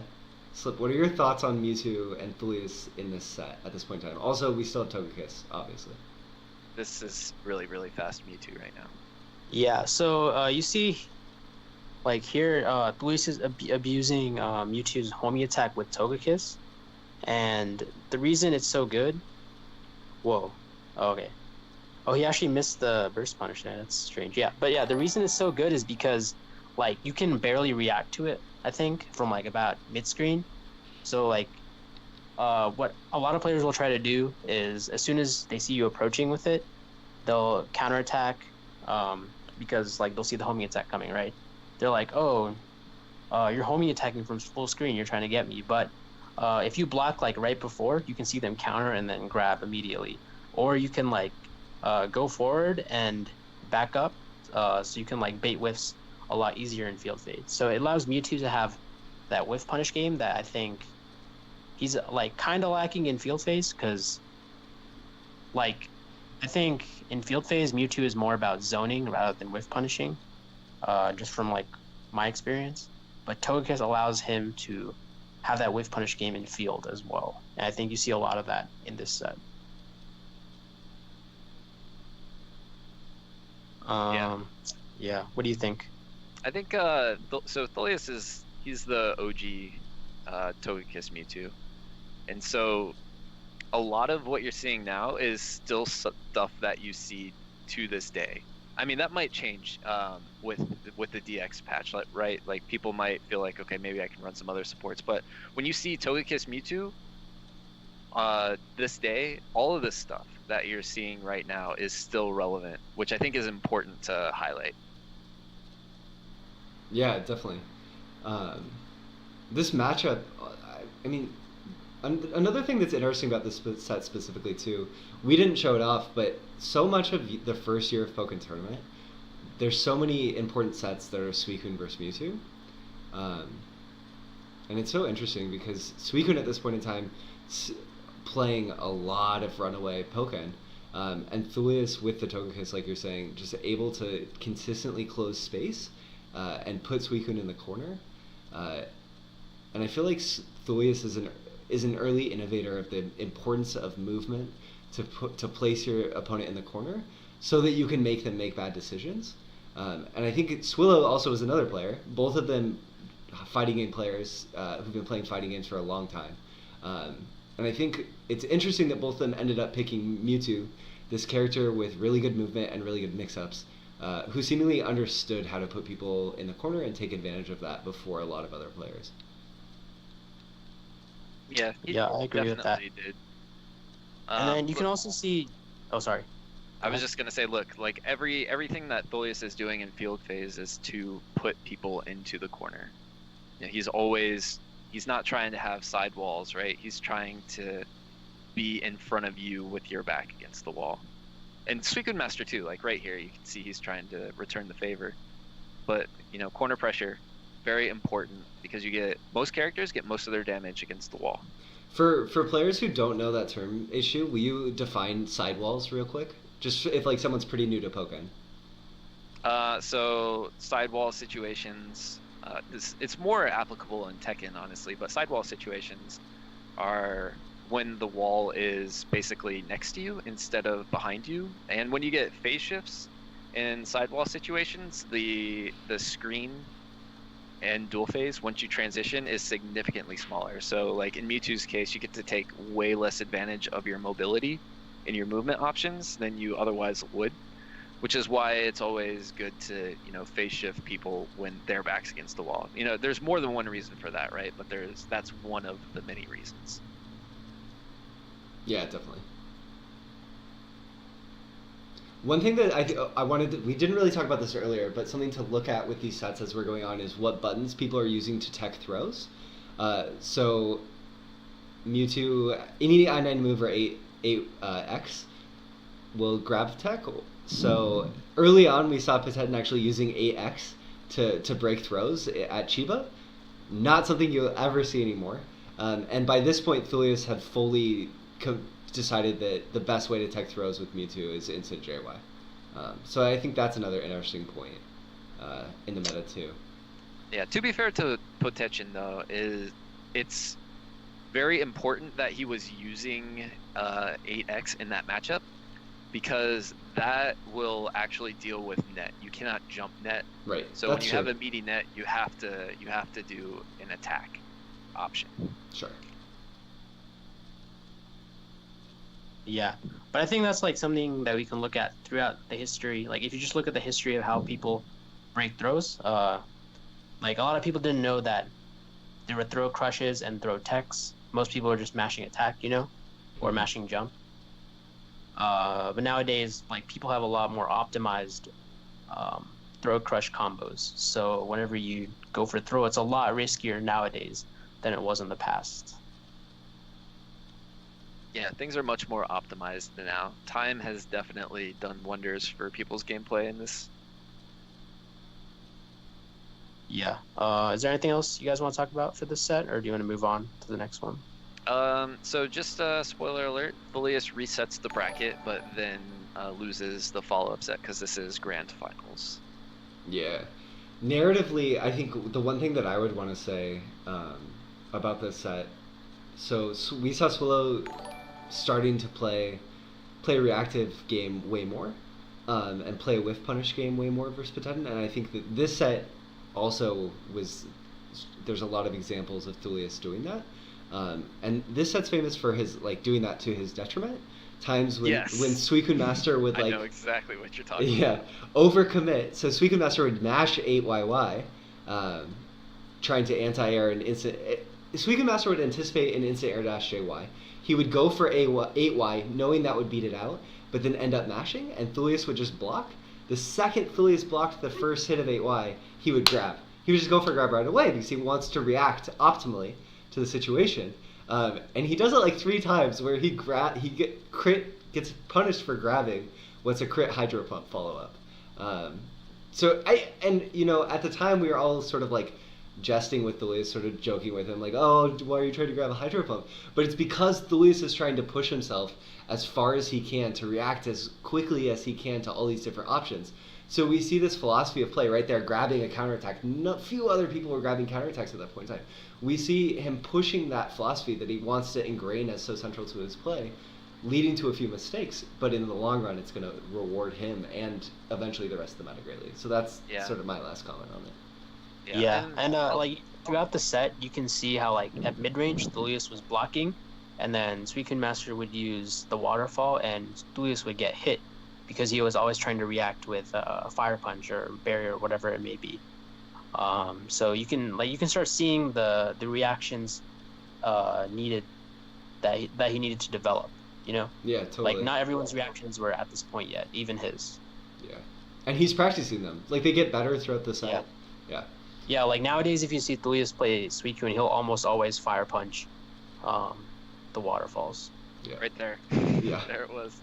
are your thoughts on Mewtwo and Thulius in this set at this point in time? Also, we still have Togekiss, obviously. This is really, really fast Mewtwo right now. Yeah, so you see, like here, Thulius is abusing Mewtwo's homing attack with Togekiss, and the reason it's so good. Whoa. Oh, okay. Oh, he actually missed the burst punish there. That's strange. Yeah, but yeah, the reason it's so good is because, like, you can barely react to it, I think, from, like, about mid-screen. So, like, what a lot of players will try to do is, as soon as they see you approaching with it, they'll counterattack, because, like, they'll see the homing attack coming, right? They're like, oh, you're homing attacking from full screen, you're trying to get me. But if you block, like, right before, you can see them counter and then grab immediately. Or you can, like, go forward and back up, so you can like bait whiffs a lot easier in field phase. So it allows Mewtwo to have that whiff punish game that I think he's like kind of lacking in field phase, because like I think in field phase Mewtwo is more about zoning rather than whiff punishing, just from like my experience. But Togekiss allows him to have that whiff punish game in field as well, and I think you see a lot of that in this set. Yeah. What do you think? I think so. Thulius he's the OG Togekiss Mewtwo, and so a lot of what you're seeing now is still stuff that you see to this day. I mean, that might change with the DX patch, right? Like people might feel like, okay, maybe I can run some other supports, but when you see Togekiss Mewtwo this day, all of this stuff that you're seeing right now is still relevant, which I think is important to highlight. Yeah, definitely. This matchup, I mean, another thing that's interesting about this set specifically too, we didn't show it off, but so much of the first year of Pokken Tournament, there's so many important sets that are Suicune versus Mewtwo. And it's so interesting because Suicune at this point in time playing a lot of runaway Pokken, and Thulius with the Togekiss, like you're saying, just able to consistently close space and put Suicune in the corner. And I feel like Thulius is an early innovator of the importance of movement to place your opponent in the corner so that you can make them make bad decisions. And I think Swillow also is another player. Both of them fighting game players who've been playing fighting games for a long time. And I think it's interesting that both of them ended up picking Mewtwo, this character with really good movement and really good mix-ups, who seemingly understood how to put people in the corner and take advantage of that before a lot of other players. Yeah, I agree with that. Did. And then you can also see... Oh, sorry. I was just going to say, look, like everything that Thulius is doing in field phase is to put people into the corner. You know, he's not trying to have sidewalls, right? He's trying to be in front of you with your back against the wall. And Suicune Master too, like right here, you can see he's trying to return the favor. But, you know, corner pressure, very important, because most characters get most of their damage against the wall. For players who don't know that term, Issue, will you define sidewalls real quick? Just if like someone's pretty new to Pokken. So sidewall situations, it's more applicable in Tekken, honestly, but sidewall situations are when the wall is basically next to you instead of behind you. And when you get phase shifts in sidewall situations, the screen and dual phase, once you transition, is significantly smaller. So like in Mewtwo's case, you get to take way less advantage of your mobility in your movement options than you otherwise would, which is why it's always good to, you know, phase shift people when their back's against the wall. You know, there's more than one reason for that, right? But that's one of the many reasons. Yeah, definitely. One thing that we didn't really talk about this earlier, but something to look at with these sets as we're going on is what buttons people are using to tech throws. So Mewtwo, any I9 move or 8X will grab tech. So early on, we saw Potetin actually using 8X to break throws at Chiba. Not something you'll ever see anymore. And by this point, Thulius had fully decided that the best way to tech throws with Mewtwo is instant JY. So I think that's another interesting point in the meta too. Yeah, to be fair to Potetin though, it's very important that he was using 8X in that matchup, because that will actually deal with net. You cannot jump net. Right. So when you have a meaty net, you have to do an attack option. Sure. Yeah, but I think that's like something that we can look at throughout the history. Like if you just look at the history of how people break throws, like a lot of people didn't know that there were throw crushes and throw techs. Most people are just mashing attack, or mashing jump. But nowadays, like people have a lot more optimized throw crush combos. So whenever you go for throw, it's a lot riskier nowadays than it was in the past. Yeah, things are much more optimized now. Time has definitely done wonders for people's gameplay in this. Yeah. Is there anything else you guys want to talk about for this set, or do you want to move on to the next one? So just spoiler alert, Thulius resets the bracket, but then loses the follow-up set because this is grand finals. Yeah. Narratively, I think the one thing that I would want to say about this set, so we saw Swillow starting to play reactive game way more, and play a whiff punish game way more versus Potetin, and I think that this set also there's a lot of examples of Thulius doing that. And this set's famous for his doing that to his detriment. Times when Suicune Master would I know exactly what you're talking about. Yeah, overcommit. So Suicune Master would mash 8YY, trying to anti-air an instant. Suicune Master would anticipate an instant air dash JY. He would go for 8Y, knowing that would beat it out, but then end up mashing, and Thulius would just block. The second Thulius blocked the first hit of 8Y, he would grab. He would just go for a grab right away because he wants to react optimally to the situation. And he does it like 3 times where he gets punished for grabbing what's a crit Hydro Pump follow-up. At the time we were all sort of like jesting with Thulius, sort of joking with him, like, oh, why are you trying to grab a Hydro Pump? But it's because Thulius is trying to push himself as far as he can to react as quickly as he can to all these different options. So we see this philosophy of play right there, grabbing a counterattack. Few other people were grabbing counterattacks at that point in time. We see him pushing that philosophy that he wants to ingrain as so central to his play, leading to a few mistakes, but in the long run, it's going to reward him and eventually the rest of the meta greatly. So that's sort of my last comment on it. Yeah, and like throughout the set, you can see how like at mid-range, Thulius was blocking, and then Suicune Master would use the waterfall, and Thulius would get hit because he was always trying to react with a fire punch or barrier or whatever it may be. So you can start seeing the reactions needed that he needed to develop. Yeah, totally. Like not everyone's reactions were at this point yet, even his. Yeah, and he's practicing them. Like they get better throughout the set. Yeah. Yeah, like nowadays, if you see Thulius play Suicune, he'll almost always fire punch the waterfalls. Yeah. Right there. Yeah. There it was.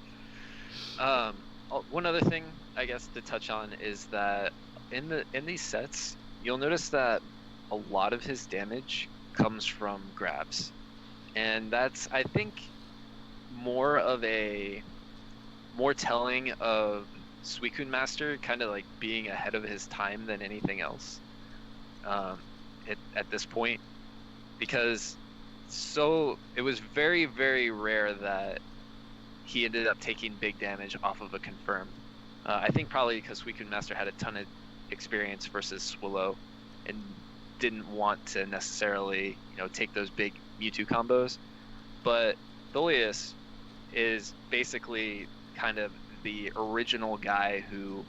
One other thing I guess to touch on is that in these sets, you'll notice that a lot of his damage comes from grabs, and that's, I think, more telling of Suicune Master kind of like being ahead of his time than anything else at this point, because it was very, very rare that he ended up taking big damage off of a confirm. I think probably because Suicune Master had a ton of experience versus Swillow and didn't want to necessarily take those big Mewtwo combos, but Thulius is basically kind of the original guy who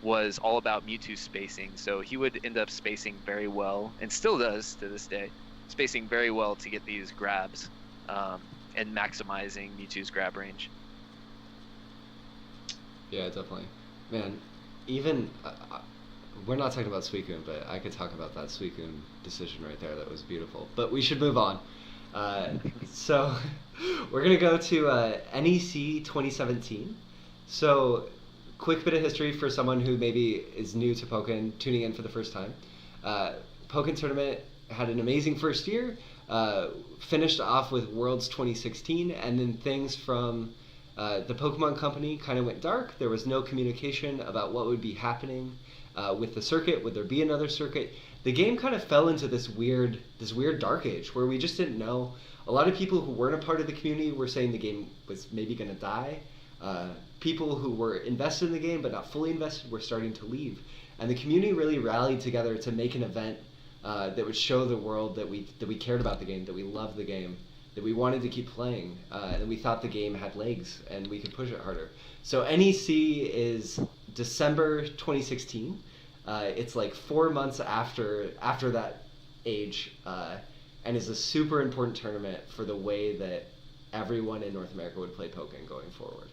was all about Mewtwo spacing. So he would end up spacing very well, and still does to this day, spacing very well to get these grabs and maximizing Mewtwo's grab range. Yeah, definitely. Man, even we're not talking about Suicune, but I could talk about that Suicune decision right there. That was beautiful. But we should move on. So we're gonna go to NEC 2017. So, quick bit of history for someone who maybe is new to Pokken, tuning in for the first time. Pokken Tournament had an amazing first year. Finished off with Worlds 2016, and then things from the Pokemon Company kind of went dark. There was no communication about what would be happening with the circuit. Would there be another circuit? The game kind of fell into this weird dark age where we just didn't know. A lot of people who weren't a part of the community were saying the game was maybe going to die. People who were invested in the game but not fully invested were starting to leave. And the community really rallied together to make an event that would show the world that we cared about the game, that we loved the game, that we wanted to keep playing, and we thought the game had legs and we could push it harder. So NEC is December 2016. It's like 4 months after that age, and is a super important tournament for the way that everyone in North America would play Pokken going forward.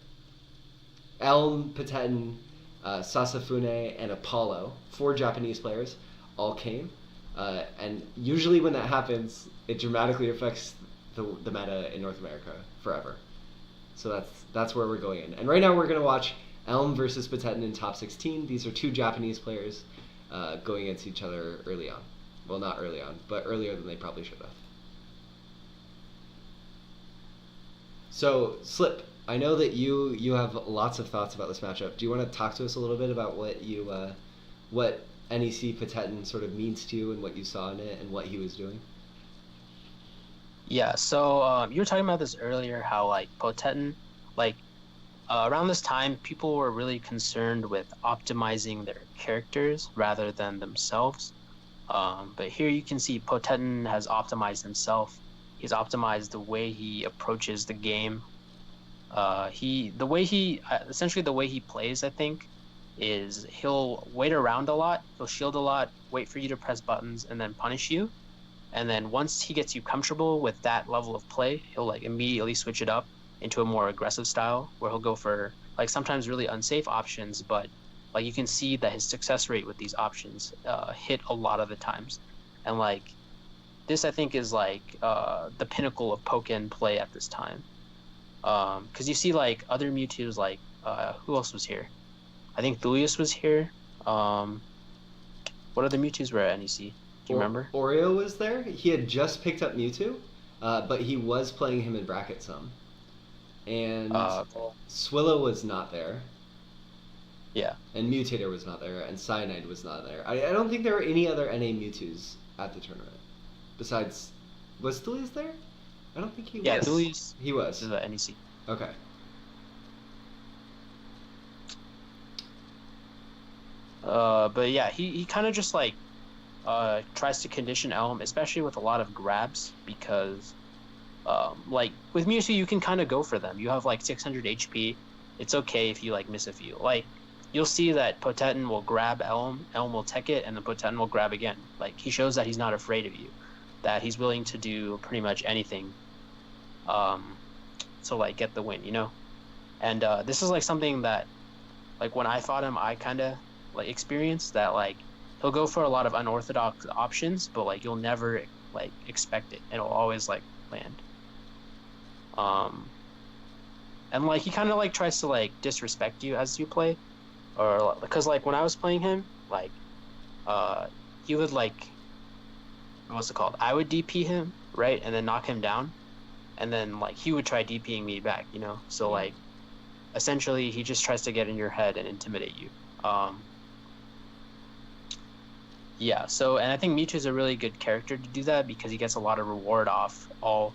Elm, Pateten, Sasafune, and Apollo, 4 Japanese players, all came. And usually when that happens, it dramatically affects the meta in North America forever. So that's where we're going in. And right now we're going to watch Elm versus Pateten in top 16. These are 2 Japanese players going against each other early on. Well, not early on, but earlier than they probably should have. So, Slip, I know that you have lots of thoughts about this matchup. Do you want to talk to us a little bit about what NEC Pateten sort of means to you and what you saw in it and what he was doing? Yeah, so you were talking about this earlier, how like Pateten, like around this time, people were really concerned with optimizing their characters rather than themselves. But here you can see Pateten has optimized himself. He's optimized the way he approaches the game. Essentially the way he plays, I think, is he'll wait around a lot, he'll shield a lot, wait for you to press buttons, and then punish you. And then once he gets you comfortable with that level of play, he'll like immediately switch it up into a more aggressive style where he'll go for like sometimes really unsafe options, but like you can see that his success rate with these options hit a lot of the times. And like this, I think, is like the pinnacle of Pokken play at this time. Because you see like other Mewtwo's, like who else was here? I think Thulius was here. What other Mewtwo's were at NEC? Do you remember? Oreo was there. He had just picked up Mewtwo, but he was playing him in bracket some. And Swillow was not there. Yeah. And Mutator was not there, and Cyanide was not there. I don't think there were any other NA Mewtwo's at the tournament. Besides, was Thulius there? I don't think he was. Yeah, Thulius. He was. This is the NEC. Okay. But yeah, he kind of just like tries to condition Elm, especially with a lot of grabs, because like with Mewtwo you can kind of go for them. You have like 600 HP. It's okay if you like miss a few. Like you'll see that Pateten will grab Elm will tech it, and then Pateten will grab again. Like he shows that he's not afraid of you, that he's willing to do pretty much anything to like get the win, you know? And this is like something that like when I fought him I kind of like experienced that. Like he'll go for a lot of unorthodox options, but like you'll never like expect it. It'll always like land. And like he kind of like tries to like disrespect you as you play, or because like when I was playing him, like he would like, what's it called? I would DP him, right, and then knock him down, and then like he would try DPing me back, you know. So like essentially he just tries to get in your head and intimidate you. Yeah, so, and I think Mewtwo is a really good character to do that because he gets a lot of reward off all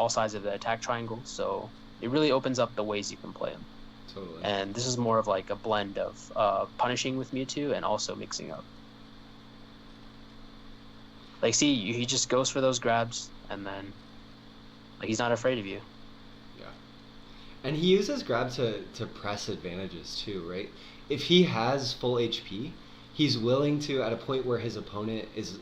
sides of the attack triangle, so it really opens up the ways you can play him. Totally. And this is more of like a blend of punishing with Mewtwo and also mixing up. Like, see, he just goes for those grabs, and then like he's not afraid of you. Yeah. And he uses grab to press advantages too, right? If he has full HP, he's willing to, at a point where his opponent is,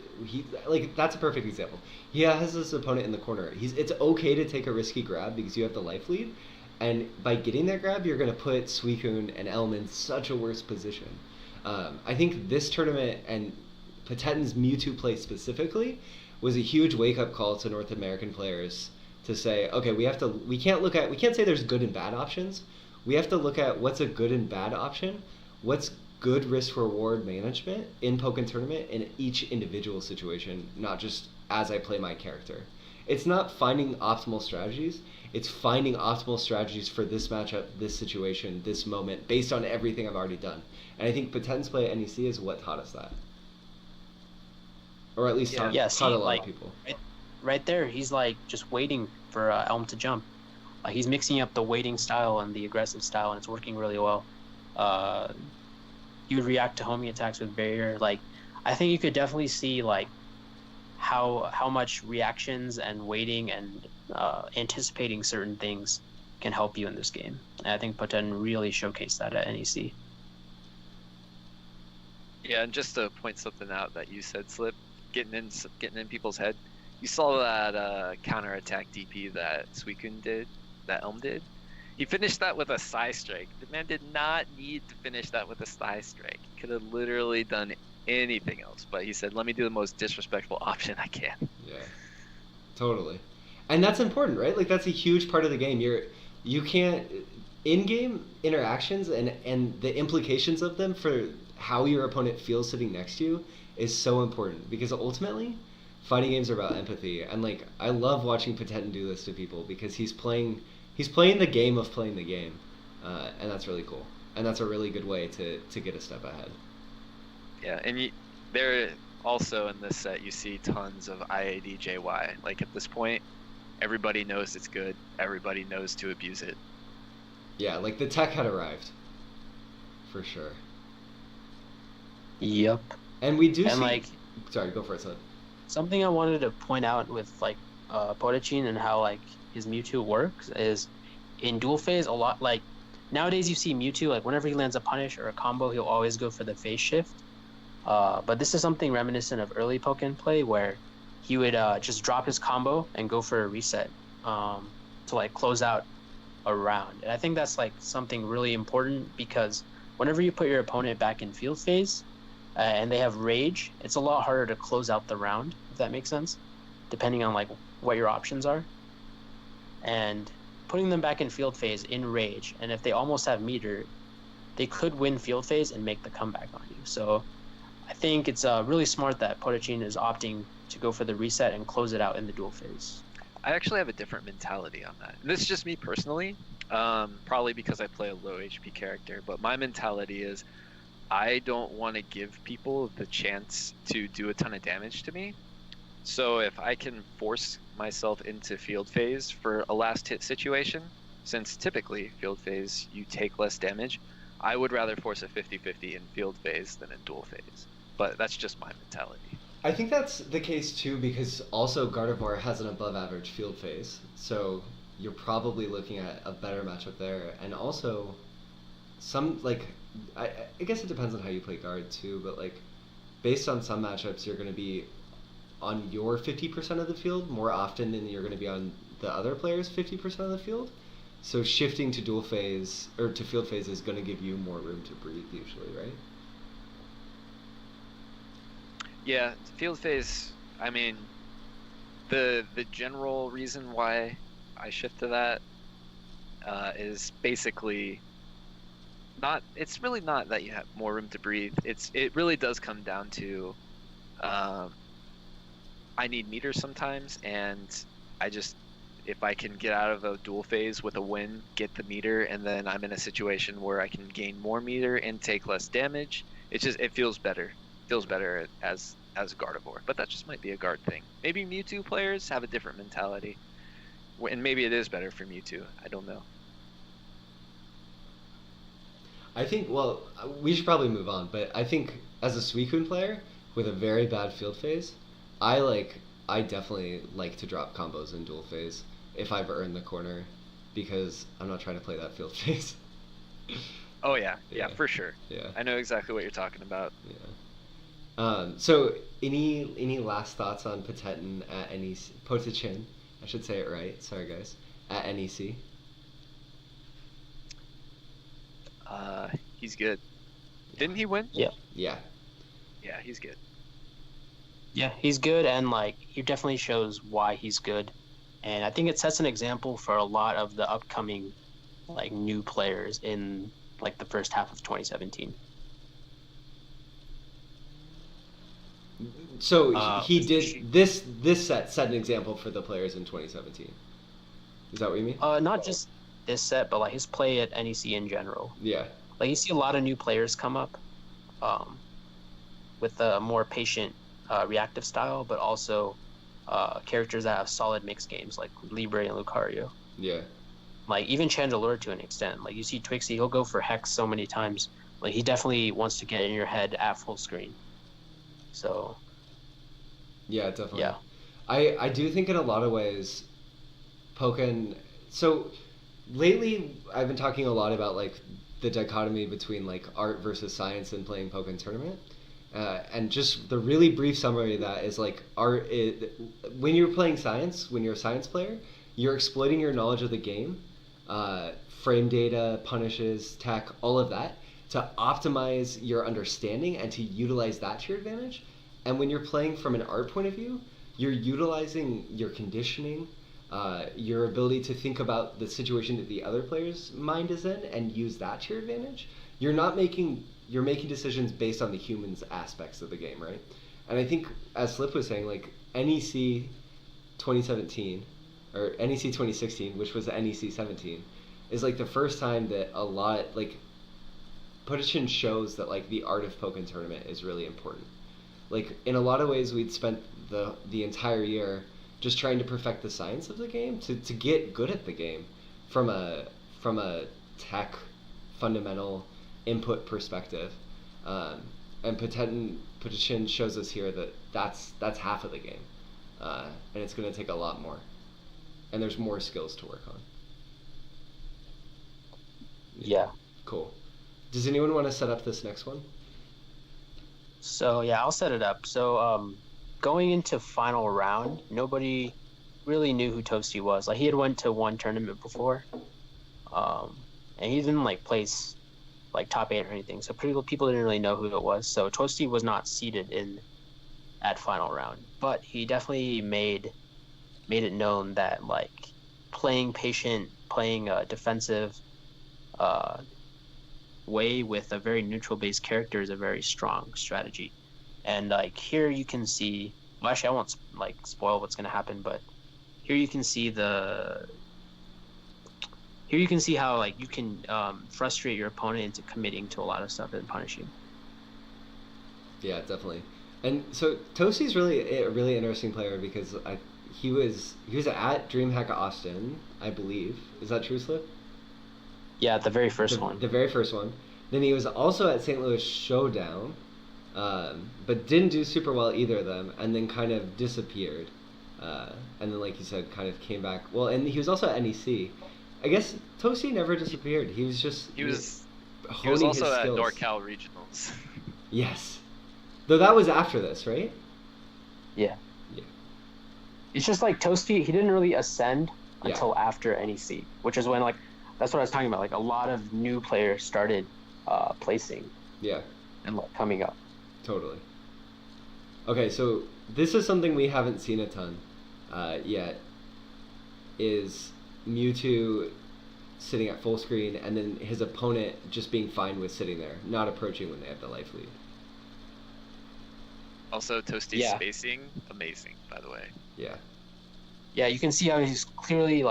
that's a perfect example. He has his opponent in the corner. It's okay to take a risky grab because you have the life lead, And by getting that grab, you're going to put Suicune and Elm in such a worse position. I think this tournament and Patetten's Mewtwo play specifically was a huge wake-up call to North American players to say, okay, we can't say there's good and bad options. We have to look at what's a good and bad option, what's good risk-reward management in Pokken Tournament in each individual situation, not just as I play my character. It's not finding optimal strategies, it's finding optimal strategies for this matchup, this situation, this moment, based on everything I've already done. And I think Patetten's play at NEC is what taught us that. Or at least taught a lot of people. Right there, he's like just waiting for Elm to jump. He's mixing up the waiting style and the aggressive style, and it's working really well. He would react to homing attacks with barrier. Like, I think you could definitely see like how much reactions and waiting and anticipating certain things can help you in this game. And I think Patetten really showcased that at NEC. Yeah, and just to point something out that you said, Slip, getting in people's head. You saw that counterattack DP that Suicune did, that Elm did. He finished that with a Psy Strike. The man did not need to finish that with a Psy Strike. He could have literally done anything else, but he said, let me do the most disrespectful option I can. Yeah, totally. And that's important, right? Like, that's a huge part of the game. You can't... In-game interactions and the implications of them for how your opponent feels sitting next to you is so important, because ultimately fighting games are about empathy, and like I love watching Patetten do this to people because he's playing the game of playing the game, and that's really cool, and that's a really good way to get a step ahead. Yeah, and there also in this set you see tons of IADJY. Like at this point, everybody knows it's good. Everybody knows to abuse it. Yeah, like the tech had arrived, for sure. Yep. And we do and see... like, sorry, go for it, son. Something I wanted to point out with like Podachin and how like his Mewtwo works is in dual phase a lot. Like nowadays you see Mewtwo, like whenever he lands a punish or a combo, he'll always go for the phase shift. But this is something reminiscent of early Pokken play where he would just drop his combo and go for a reset to like close out a round. And I think that's like something really important because whenever you put your opponent back in field phase and they have rage, it's a lot harder to close out the round, if that makes sense, depending on like what your options are. And putting them back in field phase in rage, and if they almost have meter, they could win field phase and make the comeback on you. So I think it's really smart that Podachin is opting to go for the reset and close it out in the dual phase. I actually have a different mentality on that. And this is just me personally, probably because I play a low HP character, but my mentality is I don't want to give people the chance to do a ton of damage to me. So if I can force myself into field phase for a last hit situation, since typically field phase you take less damage, I would rather force a 50-50 in field phase than in dual phase. But that's just my mentality. I think that's the case too, because also Gardevoir has an above average field phase, so you're probably looking at a better matchup there. And also some, like, I guess it depends on how you play guard too, but like based on some matchups you're going to be on your 50% of the field more often than you're going to be on the other player's 50% of the field. So shifting to dual phase or to field phase is going to give you more room to breathe usually, right? Yeah, field phase, I mean, the general reason why I shift to that is basically not, it's really not that you have more room to breathe. It really does come down to I need meters sometimes, and I just, if I can get out of a dual phase with a win, get the meter, and then I'm in a situation where I can gain more meter and take less damage, it feels better. Feels better as Gardevoir, but that just might be a guard thing. Maybe Mewtwo players have a different mentality, and maybe it is better for Mewtwo. I don't know. I think, well, we should probably move on, but I think as a Suicune player with a very bad field phase, I definitely like to drop combos in dual phase if I've earned the corner, because I'm not trying to play that field phase. Oh yeah, for sure. Yeah, I know exactly what you're talking about. Yeah. So any last thoughts on Patetten at NEC? Potachin, I should say it right. Sorry guys, at NEC. he's good. Didn't he win? Yeah. Yeah. Yeah, he's good. Yeah, he's good, and like he definitely shows why he's good, and I think it sets an example for a lot of the upcoming like new players in like the first half of 2017. So he especially- did this set an example for the players in 2017. Is that what you mean? Not just this set, but like his play at NEC in general. Yeah. Like you see a lot of new players come up, with a more patient, reactive style, but also characters that have solid mixed games like Libre and Lucario. Yeah. Like even Chandelure to an extent. Like you see Twixie, he'll go for Hex so many times. Like he definitely wants to get in your head at full screen. So Yeah, definitely. yeah, I do think in a lot of ways, Pokken. So lately, I've been talking a lot about like the dichotomy between like art versus science in playing Pokken Tournament. And just the really brief summary of that is like art. When you're playing science, when you're a science player, you're exploiting your knowledge of the game, frame data, punishes, tech, all of that, to optimize your understanding and to utilize that to your advantage. And when you're playing from an art point of view, you're utilizing your conditioning, your ability to think about the situation that the other player's mind is in and use that to your advantage. You're making decisions based on the human's aspects of the game, right? And I think, as Slip was saying, like NEC 2017 or NEC 2016, which was NEC 17, is like the first time that a lot like Putishin shows that like the art of Pokken Tournament is really important. Like in a lot of ways, we'd spent the entire year just trying to perfect the science of the game to get good at the game from a tech fundamental input perspective, and Putishin shows us here that that's half of the game, and it's going to take a lot more, and there's more skills to work on. yeah. Cool. Does anyone want to set up this next one? So yeah, I'll set it up. So going into final round, nobody really knew who Toasty was. Like he had went to one tournament before, and he didn't like place like top 8 or anything. So people didn't really know who it was. So Toasty was not seeded in at final round, but he definitely made it known that like playing patient, playing a defensive way with a very neutral based character is a very strong strategy. And like here you can see, well, actually I won't like spoil what's going to happen, but here you can see how like you can frustrate your opponent into committing to a lot of stuff and punishing. Yeah, definitely. And so Toasty's really a really interesting player because he was at DreamHack Austin, I believe. Is that true, Slip? Yeah, the very first one. The very first one. Then he was also at St. Louis Showdown, but didn't do super well either of them, and then kind of disappeared. And then, like you said, kind of came back. Well, and he was also at NEC. I guess Toasty never disappeared. He was just He was honing also his at skills. NorCal Regionals. Yes. Though that was after this, right? Yeah. Yeah. It's just like Toasty, he didn't really ascend Yeah. until after NEC, which is when like that's what I was talking about. Like a lot of new players started placing Yeah. and like coming up. Totally. Okay, so this is something we haven't seen a ton yet. Is Mewtwo sitting at full screen and then his opponent just being fine with sitting there, not approaching when they have the life lead. Also, Toasty's Yeah. spacing, amazing, by the way. Yeah. Yeah, you can see how he's clearly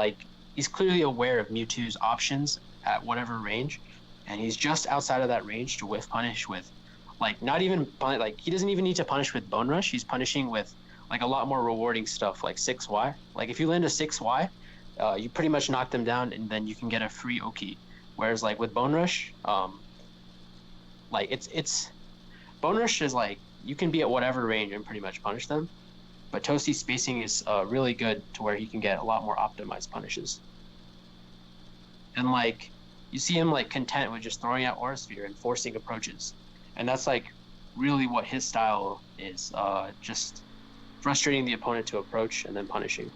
aware of Mewtwo's options at whatever range, and he's just outside of that range to whiff punish with, like not even like he doesn't even need to punish with Bone Rush. He's punishing with like a lot more rewarding stuff like 6Y. Like if you land a 6Y, you pretty much knock them down, and then you can get a free Oki. Whereas like with Bone Rush, like it's Bone Rush is like you can be at whatever range and pretty much punish them. But Toasty's spacing is really good to where he can get a lot more optimized punishes. And like you see him like content with just throwing out Aura Sphere and forcing approaches. And that's like really what his style is, just frustrating the opponent to approach and then punishing.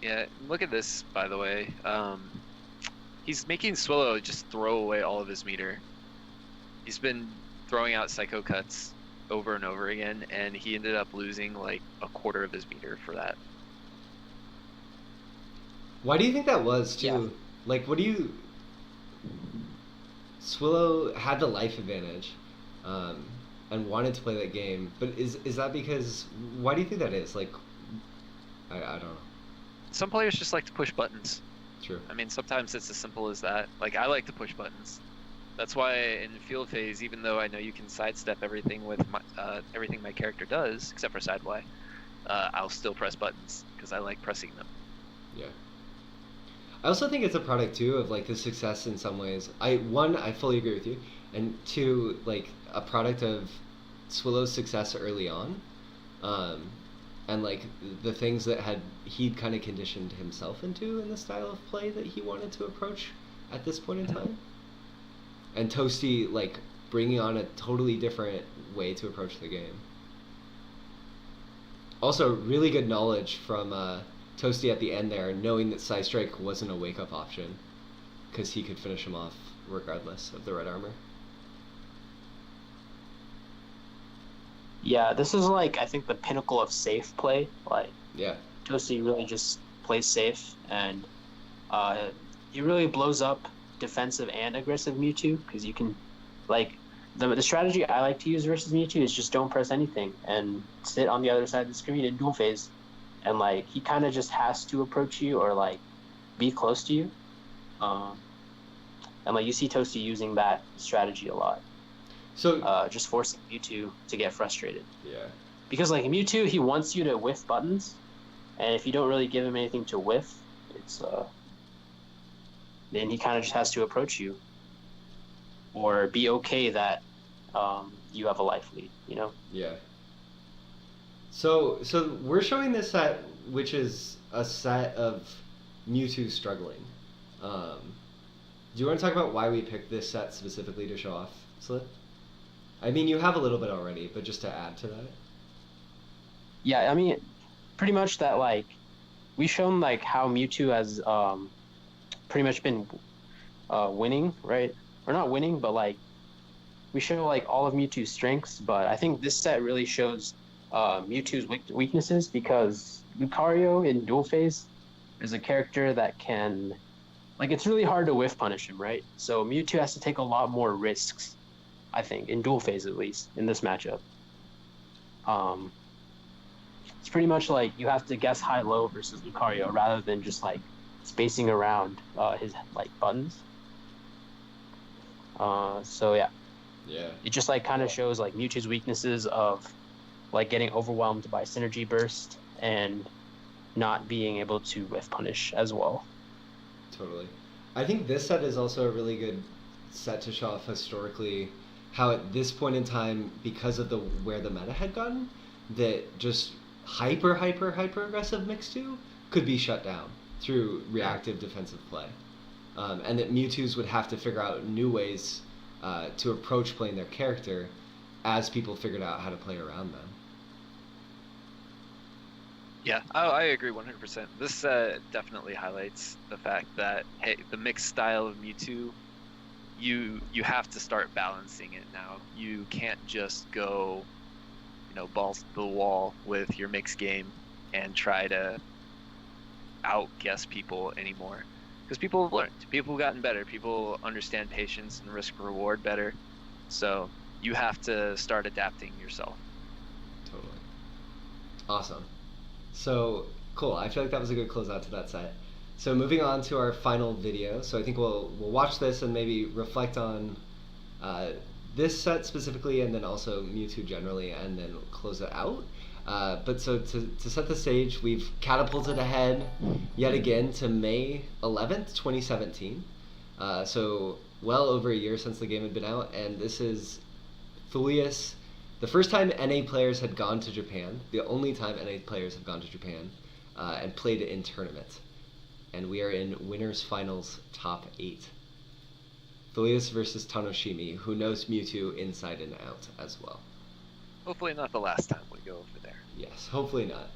Yeah, look at this, by the way. He's making Swillow just throw away all of his meter. He's been throwing out psycho cuts over and over again, and he ended up losing like a quarter of his meter for that. Why do you think that was too? Yeah. Like, what do you? Swillow had the life advantage, and wanted to play that game. But is that because? Why do you think that is? Like, I don't know. Some players just like to push buttons. True. I mean, sometimes it's as simple as that. Like, I like to push buttons. That's why in field phase, even though I know you can sidestep everything with everything my character does, except for side Y, I'll still press buttons because I like pressing them. Yeah. I also think it's a product too of like the success in some ways. I fully agree with you, and two, like a product of Swillow's success early on, and like the things that he'd kind of conditioned himself into in the style of play that he wanted to approach at this point in time, and Toasty like bringing on a totally different way to approach the game. Also, really good knowledge from Toasty at the end there, knowing that Psy Strike wasn't a wake-up option, because he could finish him off regardless of the red armor. Yeah, this is like I think the pinnacle of safe play. Like Yeah. Toasty really just plays safe, and he really blows up defensive and aggressive Mewtwo because you can, like, the strategy I like to use versus Mewtwo is just don't press anything and sit on the other side of the screen in dual phase, and like he kind of just has to approach you or like be close to you, and like you see Toasty using that strategy a lot. So Just forcing Mewtwo to get frustrated. yeah. Because like Mewtwo, he wants you to whiff buttons, and if you don't really give him anything to whiff, it's then he kind of just has to approach you, or be okay that you have a life lead. You know? Yeah. So we're showing this set, which is a set of Mewtwo struggling. Do you want to talk about why we picked this set specifically to show off, Slit? I mean, you have a little bit already, but just to add to that. Yeah, I mean, pretty much that like we've shown like how Mewtwo has pretty much been winning, right? Or not winning, but like we show like all of Mewtwo's strengths. But I think this set really shows Mewtwo's weaknesses, because Lucario in dual phase is a character that can, like, it's really hard to whiff punish him, right? So Mewtwo has to take a lot more risks, I think, in dual phase at least in this matchup. It's pretty much like you have to guess high-low versus Lucario rather than just like spacing around his like buttons. So yeah, it just like kind of shows like Mewtwo's weaknesses of like getting overwhelmed by Synergy Burst and not being able to whiff punish as well. Totally. I think this set is also a really good set to show off historically how at this point in time, because of where the meta had gone, that just hyper aggressive Mixed-2 could be shut down through reactive defensive play. And that Mewtwo's would have to figure out new ways to approach playing their character as people figured out how to play around them. Yeah, I agree 100%. This definitely highlights the fact that, hey, the mixed style of Mewtwo, you have to start balancing it now. You can't just go, balls to the wall with your mixed game and try to outguess people anymore. Because people have learned. People have gotten better. People understand patience and risk reward better. So you have to start adapting yourself. Totally. Awesome. So cool. I feel like that was a good closeout to that set. So moving on to our final video. So I think we'll watch this and maybe reflect on this set specifically, and then also Mewtwo generally, and then close it out. But so to set the stage, we've catapulted ahead yet again to May 11th, 2017. So well over a year since the game had been out, and this is Thulius. The first time NA players had gone to Japan, the only time NA players have gone to Japan, and played it in tournament. And we are in Winners Finals Top 8. Thulius versus Tanoshimi, who knows Mewtwo inside and out as well. Hopefully not the last time we go over there. Yes, hopefully not.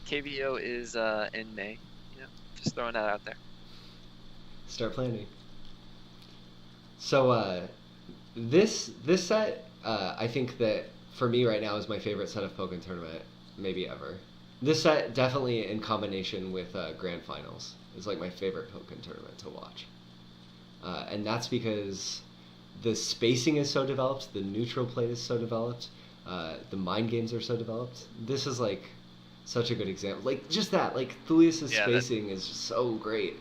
KVO is in May. Just throwing that out there. Start planning. So, This set, I think that for me right now is my favorite set of Pokken Tournament maybe ever. This set definitely in combination with Grand Finals is like my favorite Pokken Tournament to watch, and that's because the spacing is so developed, the neutral play is so developed, the mind games are so developed. This is like such a good example. Like just that, like Thulius's spacing is just so great.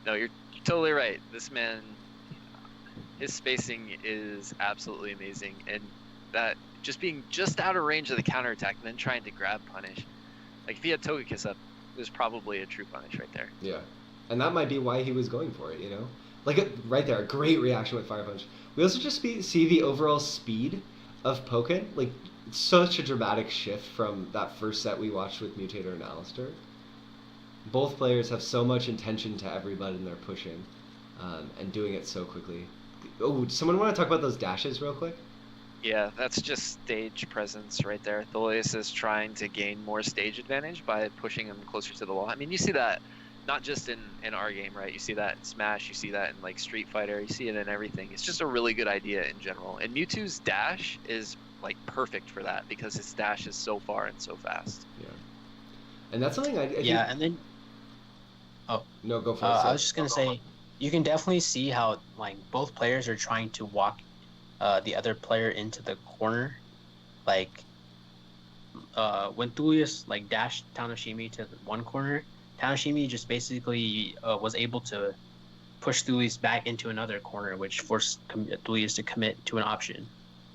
No, you're totally right. This man, his spacing is absolutely amazing, and that just being just out of range of the counterattack and then trying to grab punish. Like if he had Togekiss up, it was probably a true punish right there. Yeah, and that might be why he was going for it. You know, like right there, a great reaction with Fire Punch. We also just see the overall speed of Pokken. Like it's such a dramatic shift from that first set we watched with Mutator and Alistair. Both players have so much intention to every button they're pushing, and doing it so quickly. Oh, someone want to talk about those dashes real quick? Yeah, that's just stage presence right there. Thulius is trying to gain more stage advantage by pushing him closer to the wall. I mean, you see that not just in our game, right? You see that in Smash, you see that in like Street Fighter, you see it in everything. It's just a really good idea in general. And Mewtwo's dash is like perfect for that because his dash is so far and so fast. Yeah. And that's something I yeah, and then no, go for it. I was just gonna say, you can definitely see how like both players are trying to walk the other player into the corner. Like when Thulius like dashed Tanoshimi to one corner, Tanoshimi just basically was able to push Thulius back into another corner, which forced Thulius to commit to an option.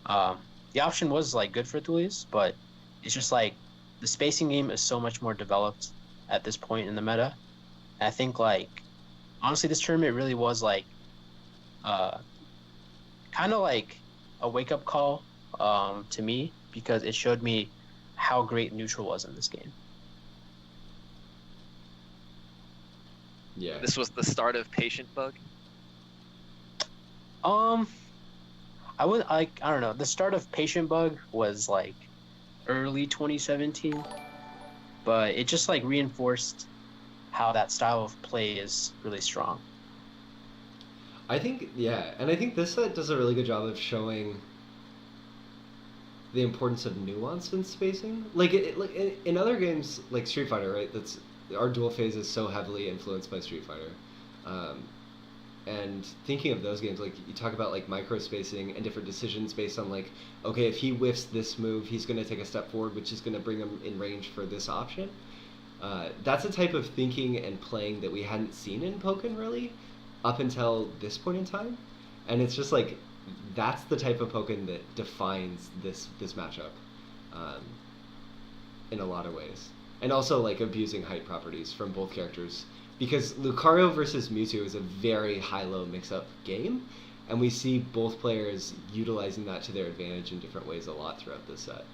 The option was like good for Thulius, but it's just like the spacing game is so much more developed at this point in the meta. And I think like honestly, this tournament really was like kind of like a wake-up call to me because it showed me how great neutral was in this game. Yeah. This was the start of Patient Bug. I don't know. The start of Patient Bug was like early 2017, but it just like reinforced how that style of play is really strong. I think, yeah, and I think this set does a really good job of showing the importance of nuance in spacing. Like, like in other games, like Street Fighter, right? That's our duel phase is so heavily influenced by Street Fighter. And thinking of those games, like you talk about like micro spacing and different decisions based on like, okay, if he whiffs this move, he's going to take a step forward, which is going to bring him in range for this option. That's a type of thinking and playing that we hadn't seen in Pokken really up until this point in time, and it's just like that's the type of Pokken that defines this matchup in a lot of ways, and also like abusing height properties from both characters, because Lucario versus Mewtwo is a very high-low mix-up game, and we see both players utilizing that to their advantage in different ways a lot throughout this set.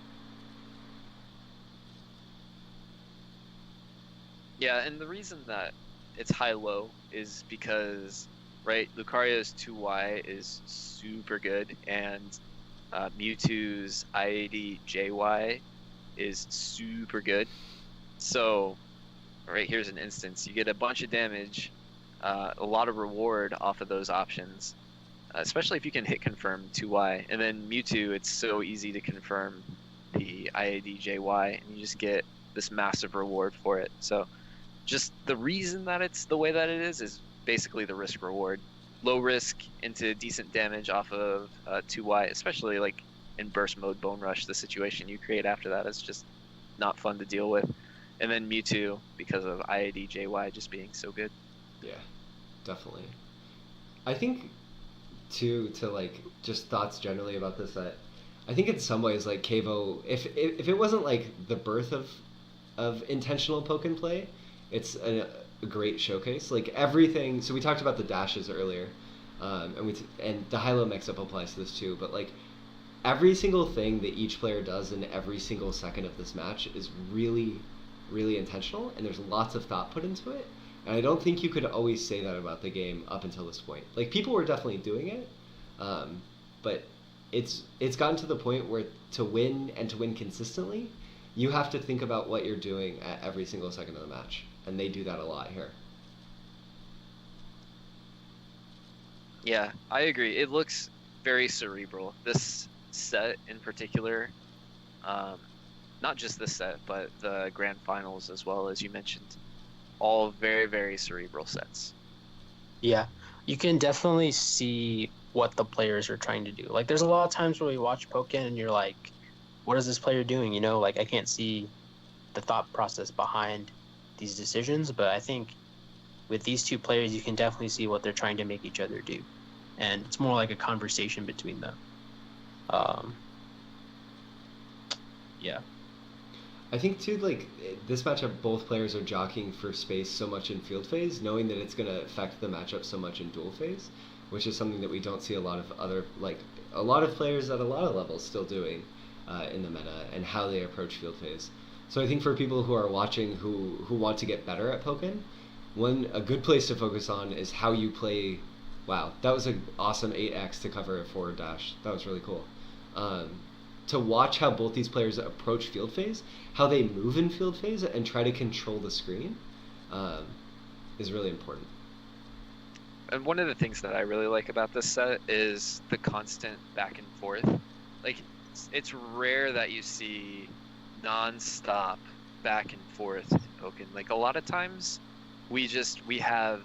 Yeah, and the reason that it's high-low is because, right, Lucario's 2Y is super good, and Mewtwo's IAD JY is super good. So, right, here's an instance. You get a bunch of damage, a lot of reward off of those options, especially if you can hit confirm 2Y. And then Mewtwo, it's so easy to confirm the IAD JY, and you just get this massive reward for it. So, just the reason that it's the way that it is basically the risk reward. Low risk into decent damage off of 2Y, especially like in burst mode Bone Rush. The situation you create after that is just not fun to deal with. And then Mewtwo, because of IAD JY just being so good. Yeah, definitely. I think to like just thoughts generally about this set. I think in some ways like Kevo, if it wasn't like the birth of intentional Pokken play, it's a great showcase. Like everything. So we talked about the dashes earlier, and the high-low mix-up applies to this too. But like every single thing that each player does in every single second of this match is really, really intentional, and there's lots of thought put into it. And I don't think you could always say that about the game up until this point. Like people were definitely doing it, but it's gotten to the point where to win and to win consistently, you have to think about what you're doing at every single second of the match. And they do that a lot here. Yeah, I agree. It looks very cerebral. This set in particular, um, not just this set, but the grand finals as well, as you mentioned, all very, very cerebral sets. Yeah, you can definitely see what the players are trying to do. Like, there's a lot of times where we watch Pokken and you're like, what is this player doing? You know, like I can't see the thought process behind these decisions, but I think with these two players, you can definitely see what they're trying to make each other do, and it's more like a conversation between them. Um, yeah, I think too, like this matchup, both players are jockeying for space so much in field phase, knowing that it's going to affect the matchup so much in duel phase, which is something that we don't see a lot of other a lot of players at a lot of levels still doing in the meta and how they approach field phase. So I think for people who are watching who want to get better at Pokken, a good place to focus on is how you play. Wow, that was an awesome 8x to cover a forward dash. That was really cool. Um, to watch how both these players approach field phase, how they move in field phase, and try to control the screen, um, is really important. And one of the things that I really like about this set is the constant back and forth. Like, it's rare that you see non-stop back and forth Pokken. Like, a lot of times we have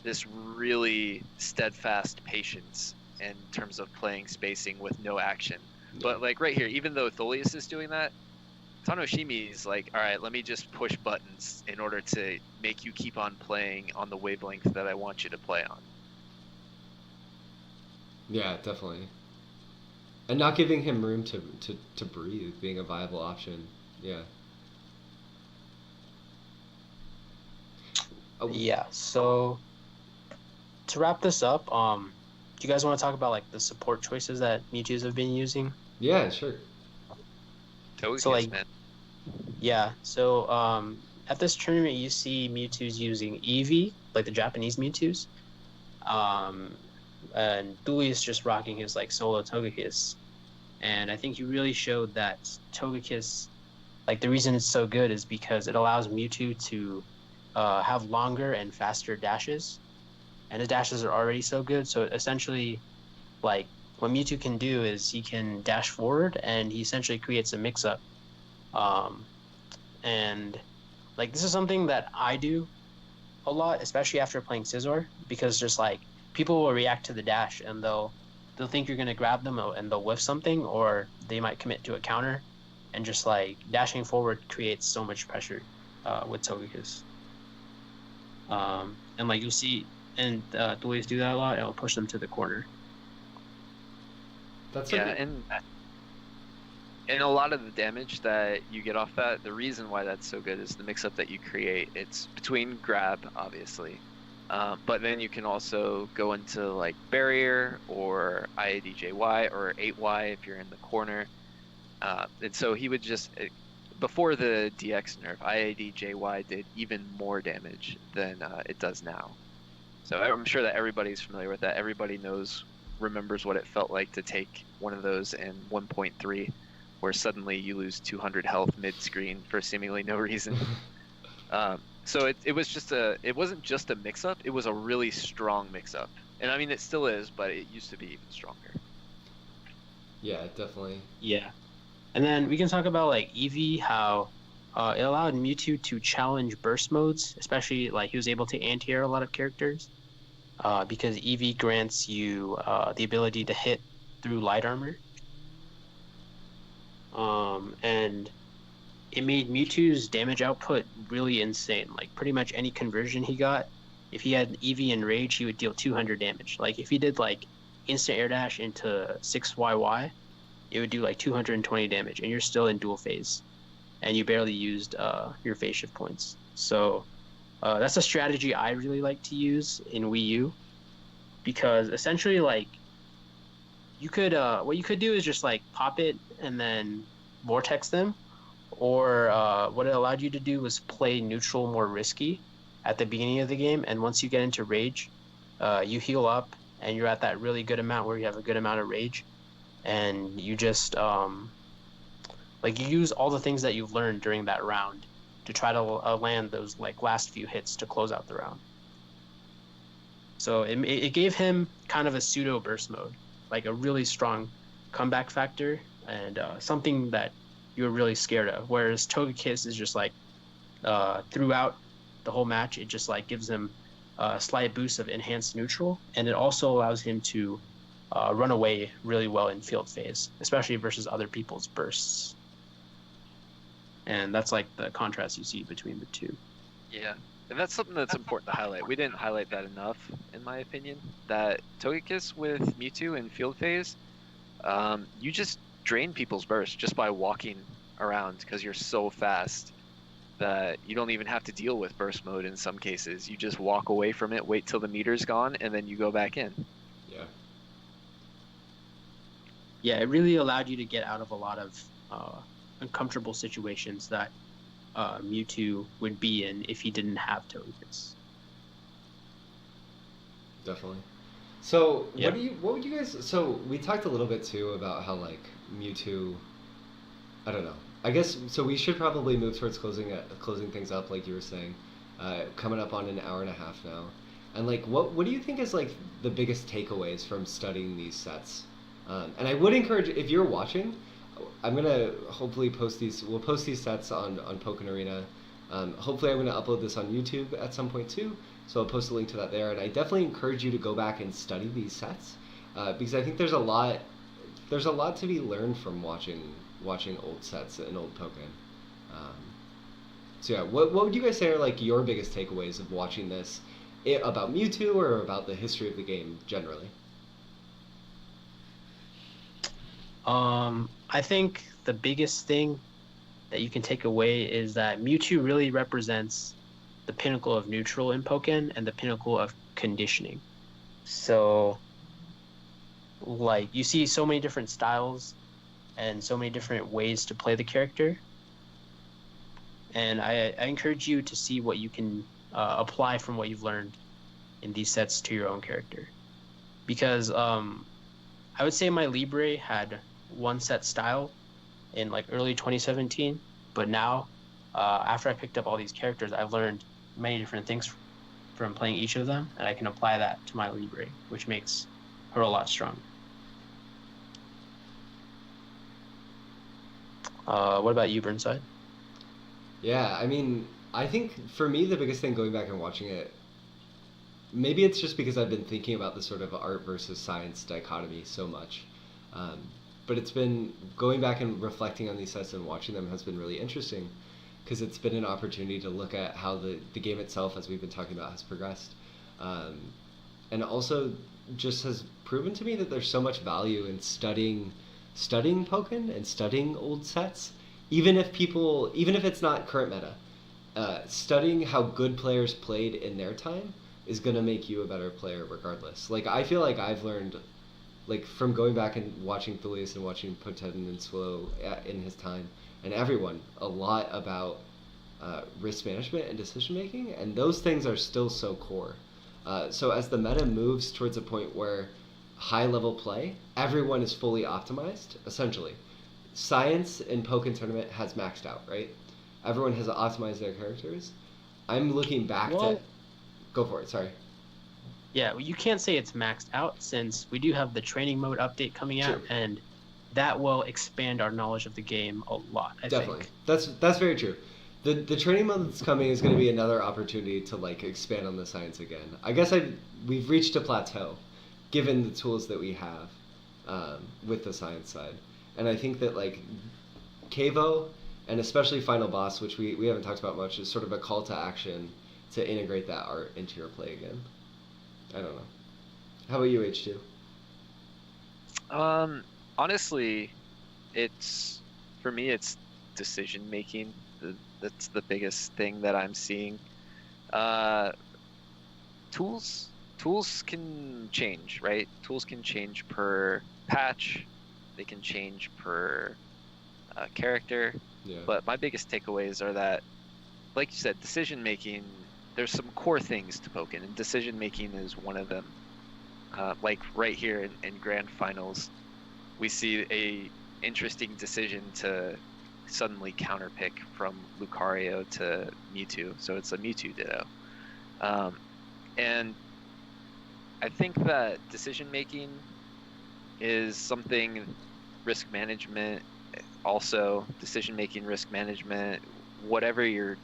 this really steadfast patience in terms of playing spacing with no action. But like right here, even though Tholius is doing that, Tanoshimi is like, all right, let me just push buttons in order to make you keep on playing on the wavelength that I want you to play on. Yeah, definitely. And not giving him room to breathe, being a viable option. Yeah. Oh. yeah. So to wrap this up, do you guys want to talk about like the support choices that Mewtwo's have been using? Yeah, sure. Togekiss, So like, man. yeah. So at this tournament, you see Mewtwo's using Eevee, like the Japanese Mewtwo's, and Dewey is just rocking his like solo Togekiss, and I think he really showed that Togekiss, like the reason it's so good is because it allows Mewtwo to have longer and faster dashes, and his dashes are already so good. So essentially, like what Mewtwo can do is he can dash forward, and he essentially creates a mix-up. And like this is something that I do a lot, especially after playing Scizor, because just like people will react to the dash and they'll think you're gonna grab them and they'll whiff something, or they might commit to a counter, and just like dashing forward creates so much pressure with Togekiss. And like you'll see, and Dway's do that a lot. It'll push them to the corner. That's yeah, and a lot of the damage that you get off that, the reason why that's so good is the mix-up that you create. It's between grab, obviously, but then you can also go into like barrier or IADJY or 8Y if you're in the corner. And so he would just, before the DX nerf, IADJY did even more damage than it does now. So I'm sure that everybody's familiar with that. Everybody remembers what it felt like to take one of those in 1.3, where suddenly you lose 200 health mid-screen for seemingly no reason. So it wasn't just a mix-up, it was a really strong mix-up. And I mean, it still is, but it used to be even stronger. Yeah, definitely. Yeah. And then we can talk about like Eevee, how it allowed Mewtwo to challenge burst modes, especially like he was able to anti-air a lot of characters, because Eevee grants you the ability to hit through light armor. And it made Mewtwo's damage output really insane. Like pretty much any conversion he got, if he had Eevee and Rage, he would deal 200 damage. Like if he did like instant air dash into 6YY, it would do like 220 damage, and you're still in dual phase, and you barely used your phase shift points. So that's a strategy I really like to use in Wii U, because essentially like you could what you could do is just like pop it and then vortex them, or what it allowed you to do was play neutral more risky at the beginning of the game, and once you get into rage, you heal up and you're at that really good amount where you have a good amount of rage, and you just like you use all the things that you've learned during that round to try to land those like last few hits to close out the round. So it gave him kind of a pseudo burst mode, like a really strong comeback factor and something that you're really scared of. Whereas Togekiss is just like throughout the whole match, it just like gives him a slight boost of enhanced neutral, and it also allows him to run away really well in field phase, especially versus other people's bursts. And that's like the contrast you see between the two. Yeah, and that's something that's important to highlight. We didn't highlight that enough, in my opinion. That Togekiss with Mewtwo in field phase, you just drain people's burst just by walking around because you're so fast that you don't even have to deal with burst mode in some cases. You just walk away from it, wait till the meter's gone, and then you go back in. Yeah. Yeah, it really allowed you to get out of a lot of uncomfortable situations that Mewtwo would be in if he didn't have Togekiss. Definitely. So Yeah. what would you guys? So we talked a little bit too about how like Mewtwo. I don't know. I guess so. We should probably move towards closing things up, like you were saying. Coming up on an hour and a half now, and like, what do you think is like the biggest takeaways from studying these sets? And I would encourage, if you're watching, I'm gonna hopefully post these. We'll post these sets on Pokken Arena. Hopefully, I'm gonna upload this on YouTube at some point too. So I'll post a link to that there. And I definitely encourage you to go back and study these sets because I think there's a lot to be learned from watching old sets and old Pokken. So yeah, what would you guys say are like your biggest takeaways of watching this about Mewtwo or about the history of the game generally? I think the biggest thing that you can take away is that Mewtwo really represents the pinnacle of neutral in Pokken and the pinnacle of conditioning. So, like, you see so many different styles and so many different ways to play the character. And I encourage you to see what you can apply from what you've learned in these sets to your own character. Because I would say my Libre had one set style in like early 2017, but now after I picked up all these characters, I've learned many different things from playing each of them, and I can apply that to my Libre, which makes her a lot stronger. What about you, Burnside? Yeah, I mean, I think for me the biggest thing going back and watching it, maybe it's just because I've been thinking about the sort of art versus science dichotomy so much. But it's been going back and reflecting on these sets and watching them has been really interesting because it's been an opportunity to look at how the game itself, as we've been talking about, has progressed. And also just has proven to me that there's so much value in studying Pokken and studying old sets, even if it's not current meta. Studying how good players played in their time is going to make you a better player regardless. Like, I feel like I've learned, like, from going back and watching Thulius and watching Poten and Swillow in his time, and everyone, a lot about risk management and decision making, and those things are still so core. So as the meta moves towards a point where high level play, everyone is fully optimized, essentially. Science in Pokken Tournament has maxed out, right? Everyone has optimized their characters. I'm looking back to... Go for it, sorry. Yeah, well, you can't say it's maxed out since we do have the training mode update coming out, True. and that will expand our knowledge of the game a lot, I Definitely. think. That's very true. The training mode that's coming is going to be another opportunity to like expand on the science again. I guess we've reached a plateau, given the tools that we have with the science side, and I think that like Kavo and especially Final Boss, which we haven't talked about much, is sort of a call to action to integrate that art into your play again. I don't know. How about you, H2? Honestly, for me it's decision making. That's the biggest thing that I'm seeing. Tools can change, right? Tools can change per patch. They can change per character. Yeah. But my biggest takeaways are that, like you said, decision making. There's some core things to Pokken, and decision making is one of them. Like right here in Grand Finals, we see a interesting decision to suddenly counterpick from Lucario to Mewtwo, so it's a Mewtwo Ditto. And I think that decision making is something, risk management, also decision making, risk management, whatever you're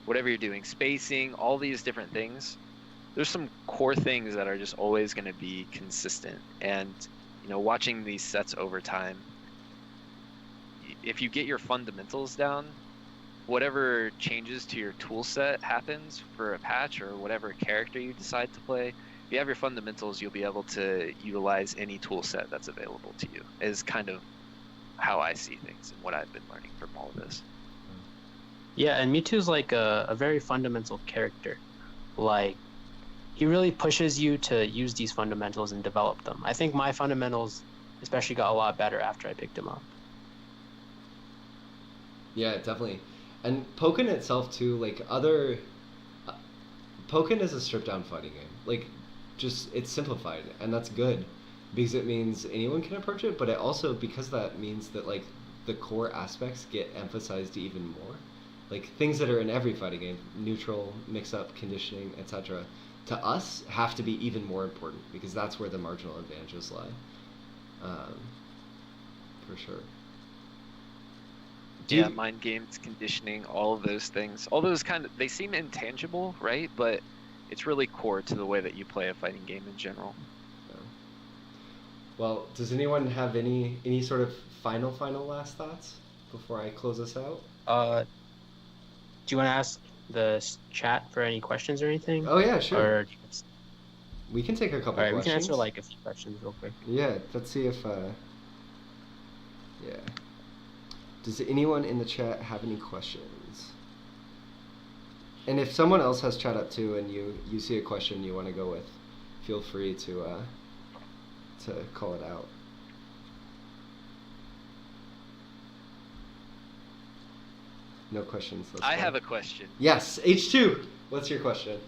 doing, spacing, all these different things. There's some core things that are just always going to be consistent. And, watching these sets over time, if you get your fundamentals down, whatever changes to your tool set happens for a patch or whatever character you decide to play, if you have your fundamentals, you'll be able to utilize any tool set that's available to you, is kind of how I see things and what I've been learning from all of this. Yeah, and Mewtwo's like a very fundamental character. Like, he really pushes you to use these fundamentals and develop them. I think my fundamentals especially got a lot better after I picked him up. Yeah, definitely. And Pokken itself too, like Pokken is a stripped down fighting game. Like, just it's simplified, and that's good because it means anyone can approach it. But it also, because that means that like the core aspects get emphasized even more, like things that are in every fighting game, neutral, mix up, conditioning, etc. To us have to be even more important because that's where the marginal advantages lie. For sure. Yeah, mind games, conditioning, all of those things. All those they seem intangible, right? But it's really core to the way that you play a fighting game in general. Yeah. Well, does anyone have any sort of final last thoughts before I close us out? Do you want to ask the chat for any questions or anything? Oh yeah, sure. Or we can take a couple all right, questions. we can answer like a few questions real quick. Yeah, let's see if yeah. Does anyone in the chat have any questions? And if someone else has chat up too, and you see a question you want to go with, feel free to call it out. No questions. I have a question. Yes, H2. What's your question?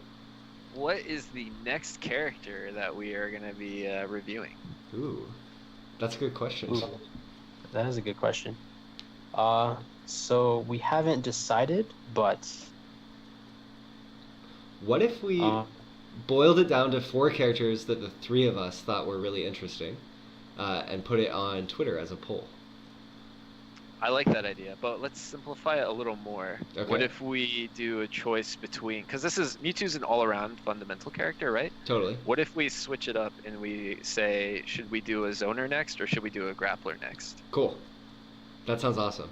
What is the next character that we are going to be reviewing? Ooh, that's a good question. Ooh, that is a good question. So we haven't decided, but what if we boiled it down to 4 characters that the 3 of us thought were really interesting, and put it on Twitter as a poll? I like that idea, but let's simplify it a little more. Okay. What if we do a choice between, because Mewtwo's an all-around fundamental character, right? Totally. What if we switch it up and we say, should we do a zoner next or should we do a grappler next? Cool. That sounds awesome.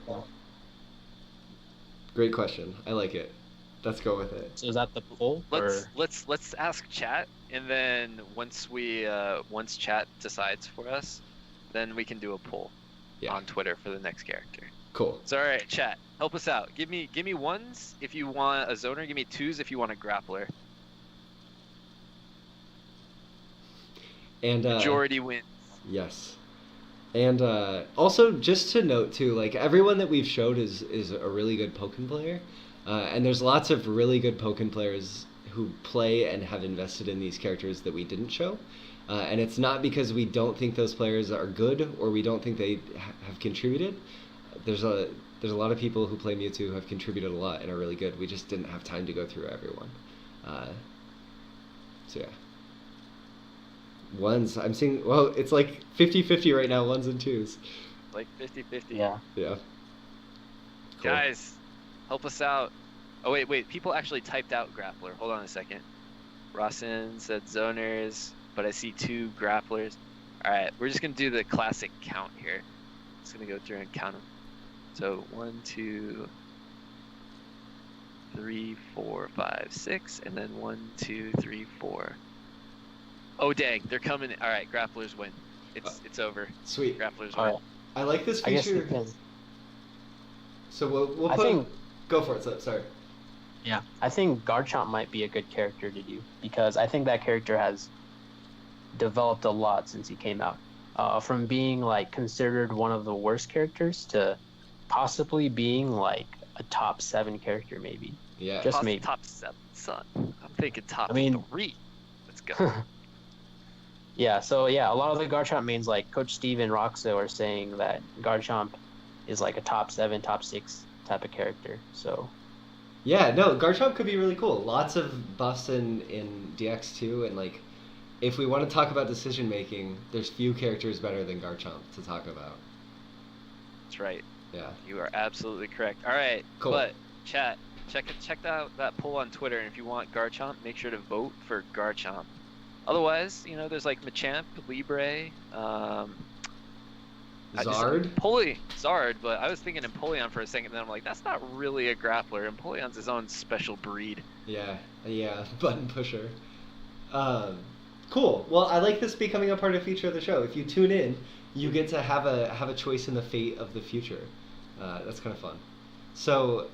Great question. I like it. Let's go with it. So is that the poll? Let's ask chat, and then once chat decides for us, then we can do a poll on Twitter for the next character. Cool. So all right, chat, help us out. Give me 1s if you want a zoner. Give me 2s if you want a grappler. And majority wins. Yes. And also, just to note too, like everyone that we've showed is a really good Pokken player, and there's lots of really good Pokken players who play and have invested in these characters that we didn't show, and it's not because we don't think those players are good or we don't think they have contributed. There's a lot of people who play Mewtwo who have contributed a lot and are really good. We just didn't have time to go through everyone. So yeah. 1s. I'm seeing, well, it's like 50-50 right now, 1s and 2s. Like 50-50. Yeah. Yeah. Cool. Guys, help us out. Oh, wait. People actually typed out grappler. Hold on a second. Rossin said zoners, but I see 2 grapplers. All right, we're just going to do the classic count here. Just going to go through and count them. So 1, 2, 3, 4, 5, 6, and then 1, 2, 3, 4. Oh dang, they're coming. All right, grapplers win. It's over. Sweet. Grapplers win. I like this feature. I guess we can. So we'll put. Go for it. Sorry. Yeah, I think Garchomp might be a good character to do because I think that character has developed a lot since he came out. From being like considered one of the worst characters to possibly being like a top 7 character, maybe. Yeah. Just maybe. Top 7, son. I'm thinking top 3. Let's go. Yeah, so yeah, a lot of the Garchomp mains, like Coach Steve and Roxo, are saying that Garchomp is like a top 7, top 6 type of character. So. Yeah, no, Garchomp could be really cool. Lots of buffs in DX2, and like if we want to talk about decision making, there's few characters better than Garchomp to talk about. That's right. Yeah. You are absolutely correct. All right, Cool. but chat, check out that poll on Twitter, and if you want Garchomp, make sure to vote for Garchomp. Otherwise, there's like Machamp, Libre, Zard? Zard, but I was thinking Empoleon for a second, then I'm like, that's not really a grappler. Empoleon's his own special breed. Yeah, button pusher. Cool. Well, I like this becoming a part of feature of the show. If you tune in, you get to have a choice in the fate of the future. That's kind of fun. So,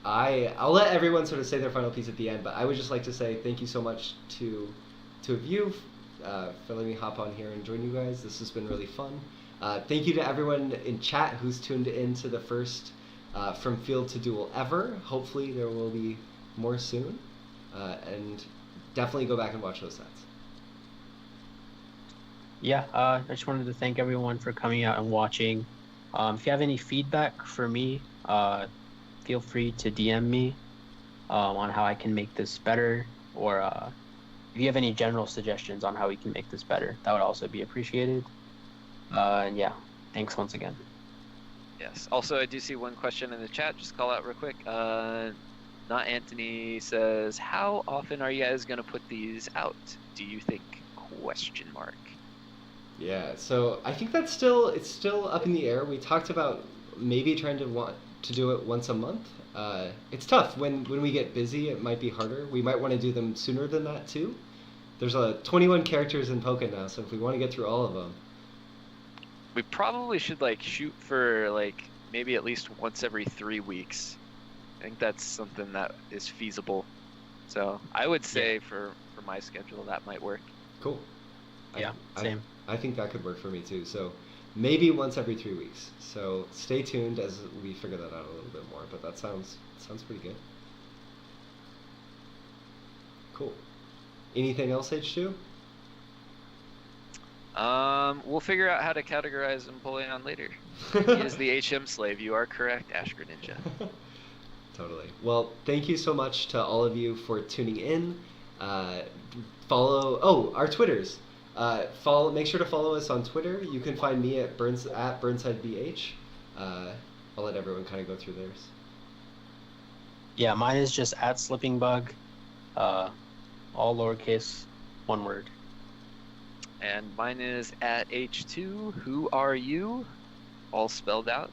I'll let everyone sort of say their final piece at the end, but I would just like to say thank you so much to you for letting me hop on here and join you guys. This has been really fun. Thank you to everyone in chat who's tuned in to the first From Field to Duel ever. Hopefully there will be more soon. And definitely go back and watch those sets. Yeah, I just wanted to thank everyone for coming out and watching. If you have any feedback for me, feel free to DM me on how I can make this better, or if you have any general suggestions on how we can make this better, that would also be appreciated. And yeah, thanks once again. Yes. Also, I do see one question in the chat. Just call out real quick. Not Anthony says, how often are you guys going to put these out, do you think? Question mark. Yeah, so I think it's still up in the air. We talked about maybe trying to want to do it once a month. It's tough. When we get busy, it might be harder. We might want to do them sooner than that, too. There's 21 characters in Pokken now, so if we want to get through all of them. We probably should shoot for maybe at least once every 3 weeks. I think that's something that is feasible. So I would say for my schedule that might work. Cool. Yeah, same. I think that could work for me too. So maybe once every 3 weeks. So stay tuned as we figure that out a little bit more. But that sounds pretty good. Cool. Anything else, H2? We'll figure out how to categorize Empoleon later. He is the HM slave. You are correct, Ash Greninja. Totally. Well, thank you so much to all of you for tuning in. Follow our Twitters. Make sure to follow us on Twitter. You can find me at BurnsideBH. I'll let everyone kind of go through theirs. Yeah, mine is just at SlippingBug, all lowercase, one word. And mine is at H2. Who are you? All spelled out.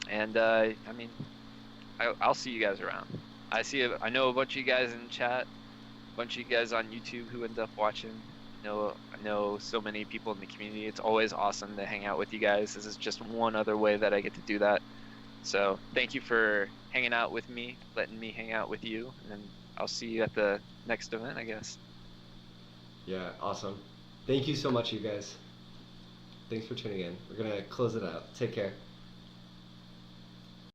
And I'll see you guys around. I know a bunch of you guys in chat, a bunch of you guys on YouTube who end up watching. I know so many people in the community. It's always awesome to hang out with you guys. This is just one other way that I get to do that. So thank you for hanging out with me, letting me hang out with you, and I'll see you at the next event, I guess. Yeah, awesome. Thank you so much, you guys. Thanks for tuning in. We're going to close it out. Take care.